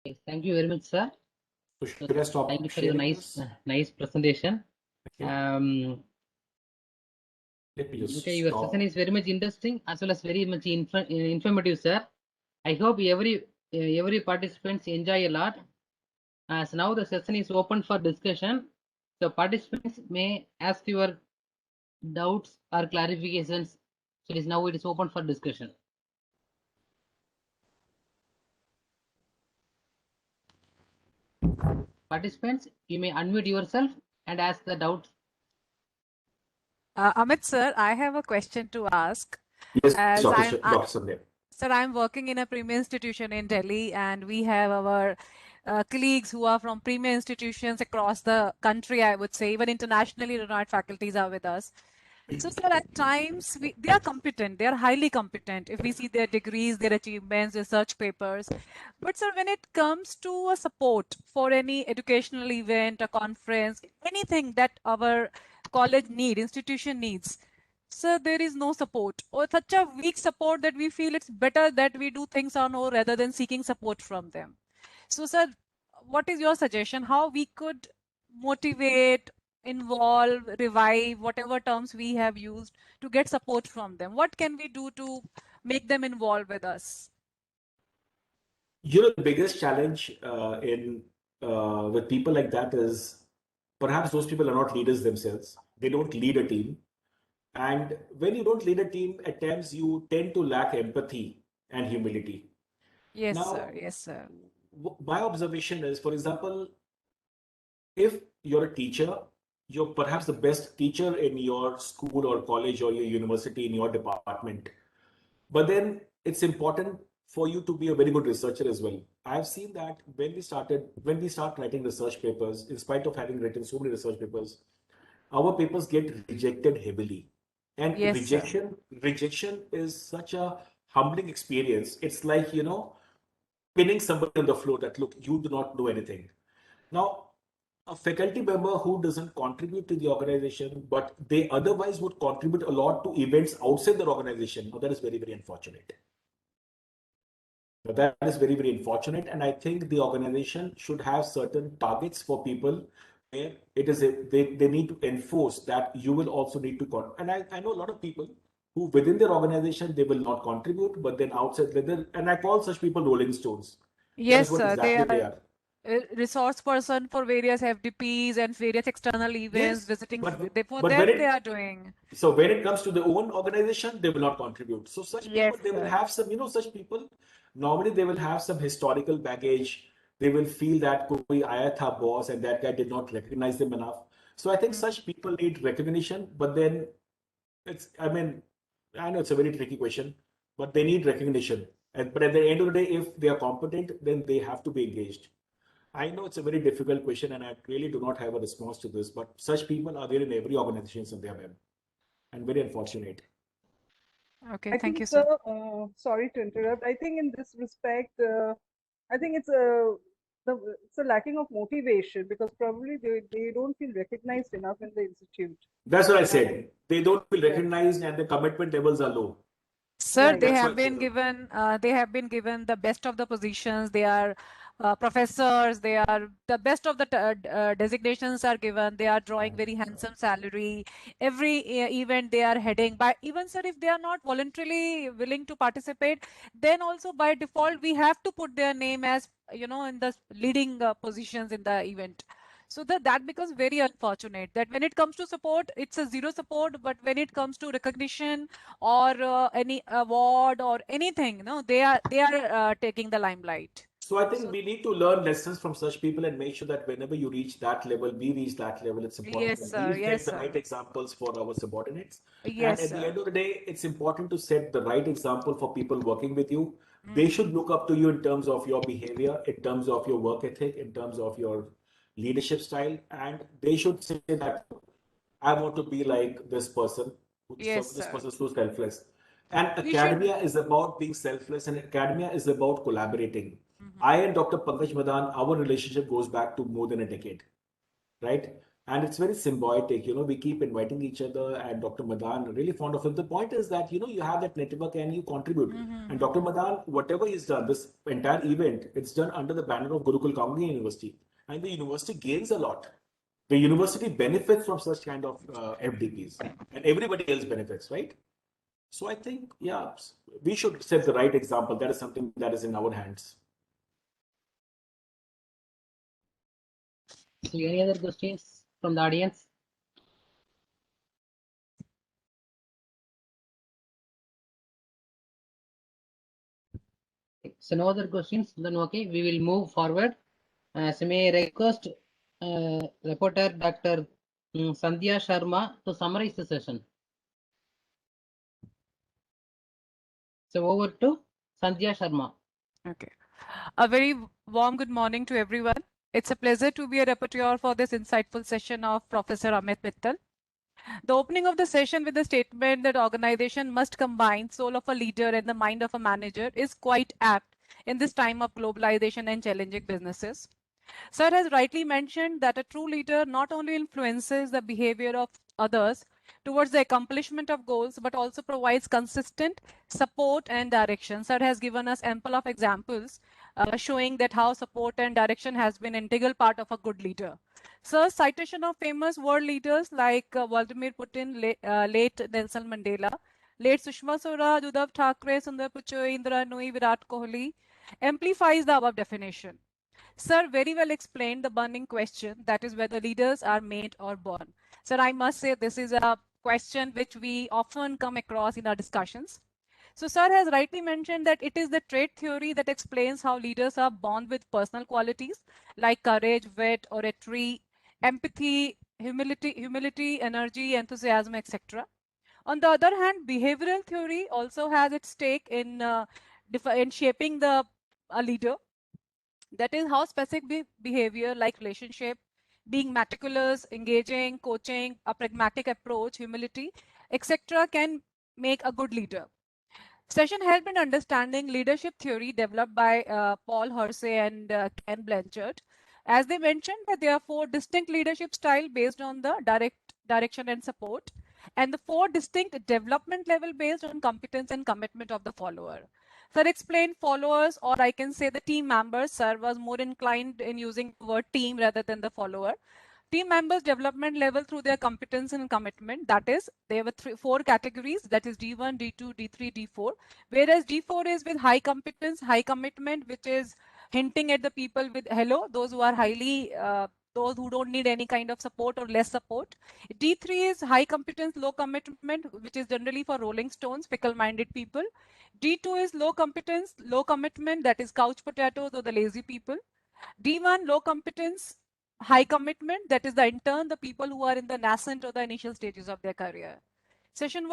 Yes, thank you very much, sir. So should I stop? Thank you for your nice presentation. Let me just okay, your stop. session is very much interesting as well as very much informative, sir. I hope every participants enjoy a lot. As now the session is open for discussion, so participants may ask your doubts or clarifications. So it is open for discussion. Participants, you may unmute yourself and ask the doubts. Amit sir, I have a question to ask. Yes, Dr. Sandhya. Sir, I'm working in a premier institution in Delhi, and we have our colleagues who are from premier institutions across the country, I would say, even internationally renowned faculties are with us. So, sir, at times they are competent, they are highly competent. If we see their degrees, their achievements, research papers. But, sir, when it comes to a support for any educational event, a conference, anything that our college institution needs, sir, there is no support, or such a weak support that we feel it's better that we do things on our own rather than seeking support from them. So, sir, what is your suggestion? How we could motivate, involve, revive, whatever terms we have used to get support from them? What can we do to make them involved with us? the biggest challenge with people like that is perhaps those people are not leaders themselves. They don't lead a team. And when you don't lead a team, at times you tend to lack empathy and humility. Yes, Now, sir. Yes, sir. My observation is, for example, if you're a teacher, you're perhaps the best teacher in your school or college or your university in your department. But then it's important for you to be a very good researcher as well. I've seen that when we start writing research papers, in spite of having written so many research papers, our papers get rejected heavily. And Yes, sir. rejection is such a humbling experience. It's like, pinning somebody on the floor that, look, you do not know anything. Now, a faculty member who doesn't contribute to the organization, but they otherwise would contribute a lot to events outside their organization, that is very, very unfortunate. That is very, very unfortunate. And I think the organization should have certain targets for people where it is they need to enforce that you will also need to and I know a lot of people who within their organization they will not contribute, but then outside and I call such people rolling stones. That Yes, is what sir. They exactly they are are. resource person for various FDPs and various external events, Yes, visiting. but For when them, it they are doing. so when it comes to their own organization, they will not contribute. So such Yes, people, they will sir. have some, such people, normally they will have some historical baggage. They will feel that koi aaya tha boss and that guy did not recognize them enough. So I think such people need recognition, but then I know it's a very tricky question, but they need recognition. But at the end of the day, if they are competent, then they have to be engaged. I know it's a very difficult question and I really do not have a response to this, but such people are there in every organization, Sandhya ma'am, and very unfortunate. Okay, I thank think, you, sir. sir, sorry to interrupt. I think in this respect, I think it's a lacking of motivation because probably they don't feel recognized enough in the institute. That's what I said. They don't feel recognized and the commitment levels are low. Sir, Right. they That's have what been given the best of the positions. They are professors. They are the best of the designations are given. They are drawing very handsome salary. Every event they are heading. By even sir, if they are not voluntarily willing to participate, then also by default we have to put their name as in the leading positions in the event. So that becomes very unfortunate that when it comes to support, it's a zero support. But when it comes to recognition or any award or anything, they are taking the limelight. So I think we need to learn lessons from such people and make sure that whenever you reach that level, we reach that level. It's important Yes, that we sir. Yes, set the sir. right examples for our subordinates. Yes, And at the sir. end of the day, it's important to set the right example for people working with you. They should look up to you in terms of your behavior, in terms of your work ethic, in terms of your leadership style, and they should say that I want to be like this person. Yes, This sir. person is so selfless. And We should. academia is about being selfless, and academia is about collaborating. I and Dr. Pankaj Madan, our relationship goes back to more than a decade, right? And it's very symbiotic. We keep inviting each other, and Dr. Madan really fond of it. The point is that you have that network and you contribute. And Dr. Madan, whatever he's done, this entire event, it's done under the banner of Gurukul Congregational University, and the university gains a lot. The university benefits from such kind of FDPs, and everybody else benefits, right? So I think, yeah, we should set the right example. That is something that is in our hands. So any other questions from the audience? So no other questions, then okay, we will move forward. So may I request reporter Dr. Sandhya Sharma to summarize the session. So over to Sandhya Sharma. Okay. A very warm good morning to everyone. It's a pleasure to be a rapporteur for this insightful session of Professor Amit Mittal. The opening of the session with the statement that organization must combine soul of a leader and the mind of a manager is quite apt in this time of globalization and challenging businesses. Sir has rightly mentioned that a true leader not only influences the behavior of others towards the accomplishment of goals, but also provides consistent support and direction. Sir has given us ample of examples showing that how support and direction has been an integral part of a good leader. Sir, citation of famous world leaders like Vladimir Putin, late Nelson Mandela, late Sushma Swaraj, Uddhav Thackeray, Sundar Pichai, Indira Nooyi, Virat Kohli, amplifies the above definition. Sir very well explained the burning question, that is whether leaders are made or born. Sir, I must say this is a question which we often come across in our discussions. So sir has rightly mentioned that it is the trait theory that explains how leaders are born with personal qualities like courage, wit, oratory, empathy, humility, energy, enthusiasm, etc. On the other hand, behavioral theory also has its stake in shaping a leader. That is how specific behavior like relationship, being meticulous, engaging, coaching, a pragmatic approach, humility, etc. can make a good leader. Session helped in understanding leadership theory developed by Paul Hersey and Ken Blanchard. As they mentioned that there are 4 distinct leadership styles based on the direction and support, and the 4 distinct development level based on competence and commitment of the follower. Sir explained followers, or I can say the team members. Sir was more inclined in using the word team rather than the follower. Team members development level through their competence and commitment. That is, there were 4 categories, that is D1, D2, D3, D4. Whereas D4 is with high competence, high commitment, which is hinting at the people with hello, those who are highly, those who don't need any kind of support or less support. D3 is high competence, low commitment, which is generally for rolling stones, fickle-minded people. D2 is low competence, low commitment, that is couch potatoes or the lazy people. D1, low competence, high commitment, that is the intern, the people who are in the nascent or the initial stages of their career. Session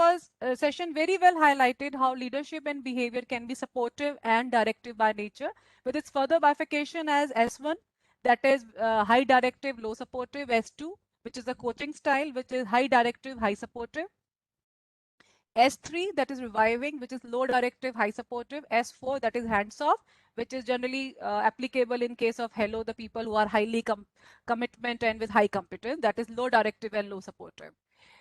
very well highlighted how leadership and behavior can be supportive and directive by nature, with its further bifurcation as S1, that is high directive, low supportive, S2, which is the coaching style, which is high directive, high supportive. S3, that is reviving, which is low directive, high supportive. S4, that is hands off, which is generally applicable in case of hello, the people who are highly commitment and with high competence, that is low directive and low supportive.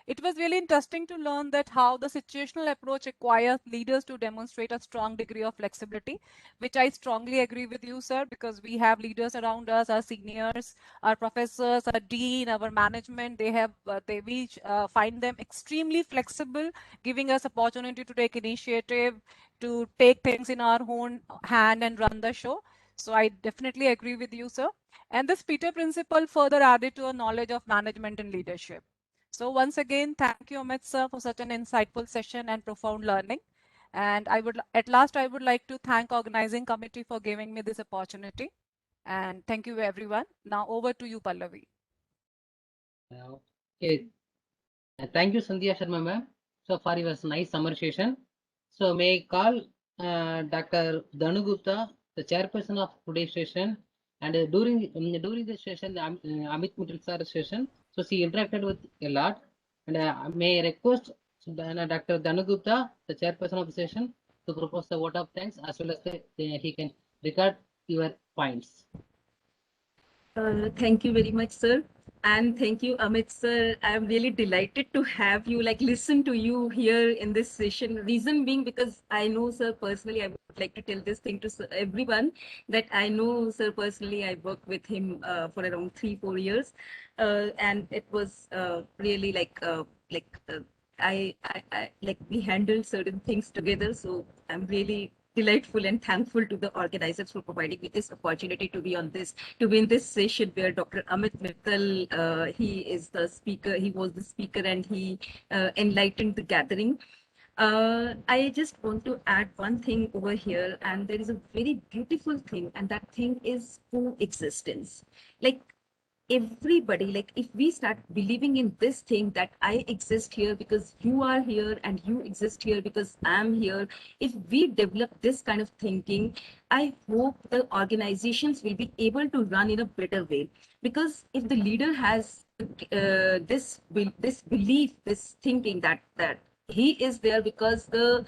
It was really interesting to learn that how the situational approach requires leaders to demonstrate a strong degree of flexibility, which I strongly agree with you, sir, because we have leaders around us, our seniors, our professors, our dean, our management. We find them extremely flexible, giving us opportunity to take initiative, to take things in our own hand and run the show. So I definitely agree with you, sir. And this Peter principle further added to a knowledge of management and leadership. So once again, thank you, Amit sir, for such an insightful session and profound learning. And I would like to thank organizing committee for giving me this opportunity. And thank you, everyone. Now over to you, Pallavi. Okay. Thank you, Sandhya Sharma ma'am. So far, it was a nice summarization. So may I call Dr. Danu Gupta, the chairperson of today's session, and during the session, Amit Mittal sir's session. So she interacted with a lot, and may I request Dr. Danu Gupta, the chairperson of the session, to propose the vote of thanks as well as he can record your points. Thank you very much, sir. And thank you, Amit sir. I'm really delighted to have you, listen to you here in this session. Reason being because I know, sir, personally, I would like to tell this thing to everyone that I know, sir, personally. I worked with him for around 3-4 years. And it was really we handled certain things together. So I'm really delightful and thankful to the organizers for providing me this opportunity to be in this session where Dr. Amit Mittal, he is the speaker, he was the speaker, and he enlightened the gathering. I just want to add one thing over here, and there is a very beautiful thing, and that thing is coexistence. Everybody, if we start believing in this thing that I exist here because you are here and you exist here because I'm here, if we develop this kind of thinking, I hope the organizations will be able to run in a better way. Because if the leader has this belief, this thinking that he is there because the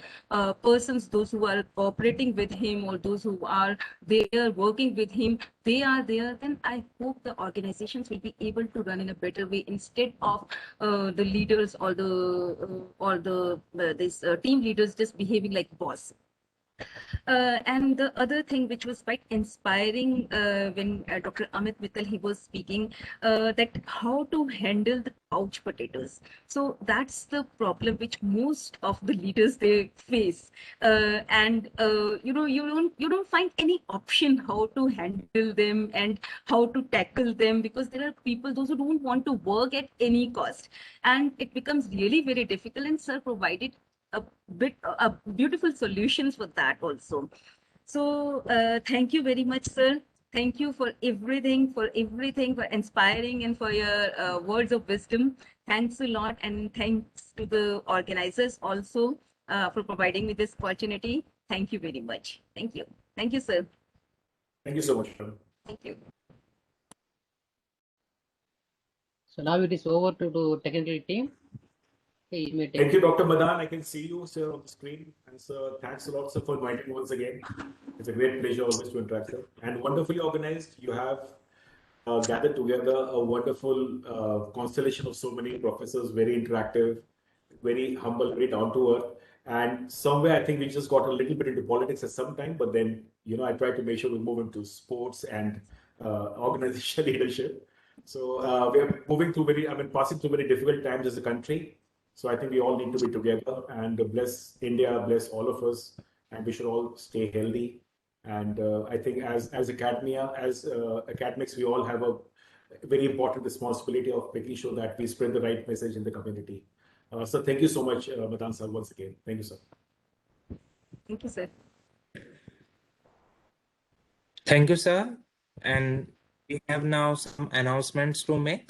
persons, those who are cooperating with him or those who are there working with him, they are there, then I hope the organizations will be able to run in a better way instead of the leaders or the team leaders just behaving like boss. And the other thing which was quite inspiring when Dr. Amit Mittal he was speaking, that how to handle the couch potatoes. So that's the problem which most of the leaders they face, and you don't find any option how to handle them and how to tackle them, because there are people those who don't want to work at any cost, and it becomes really very difficult. And sir provided a beautiful solutions for that also. So thank you very much, sir. Thank you for everything, for inspiring and for your words of wisdom. Thanks a lot, and thanks to the organizers also for providing me this opportunity. Thank you very much. Thank you. Thank you, sir. Thank you so much. Thank you. So now it is over to the technical team. Okay, you may take Thank you, it. Dr. Madan. I can see you, sir, on the screen. And sir, thanks a lot, sir, for inviting me once again. It's a great pleasure always to interact, sir. And wonderfully organized. You have gathered together a wonderful constellation of so many professors, very interactive, very humble, very down to earth. And somewhere I think we just got a little bit into politics at some time, but then, I tried to make sure we move into sports and organizational leadership. So we are passing through very difficult times as a country. So I think we all need to be together, and bless India, bless all of us, and we should all stay healthy. And I think as academia, as academics, we all have a very important responsibility of making sure that we spread the right message in the community. So thank you so much, Madan sir, once again. Thank you, sir. Thank you, sir. Thank you, sir. And we have now some announcements to make.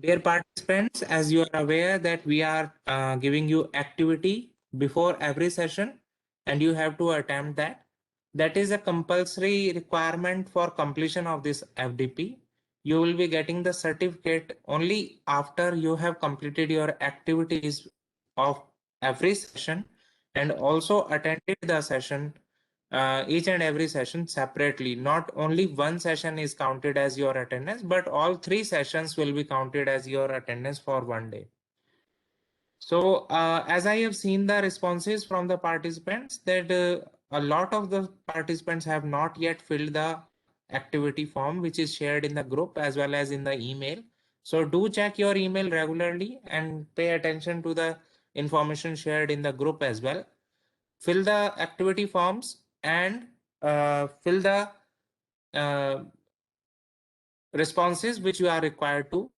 Dear participants, as you are aware that we are giving you activity before every session, and you have to attempt that. That is a compulsory requirement for completion of this FDP. You will be getting the certificate only after you have completed your activities of every session and also attended the session, each and every session separately. Not only one session is counted as your attendance, but all 3 sessions will be counted as your attendance for one day. So as I have seen the responses from the participants, that a lot of the participants have not yet filled the activity form, which is shared in the group as well as in the email. So do check your email regularly and pay attention to the information shared in the group as well. Fill the activity forms and fill the responses which you are required to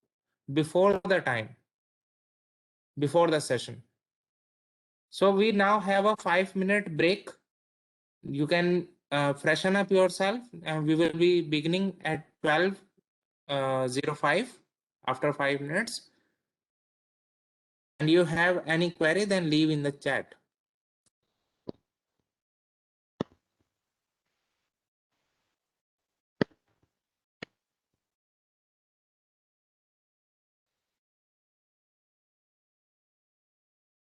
before the session. So we now have a 5-minute break. You can freshen up yourself, and we will be beginning at 12:05 after 5 minutes. And you have any query, then leave in the chat.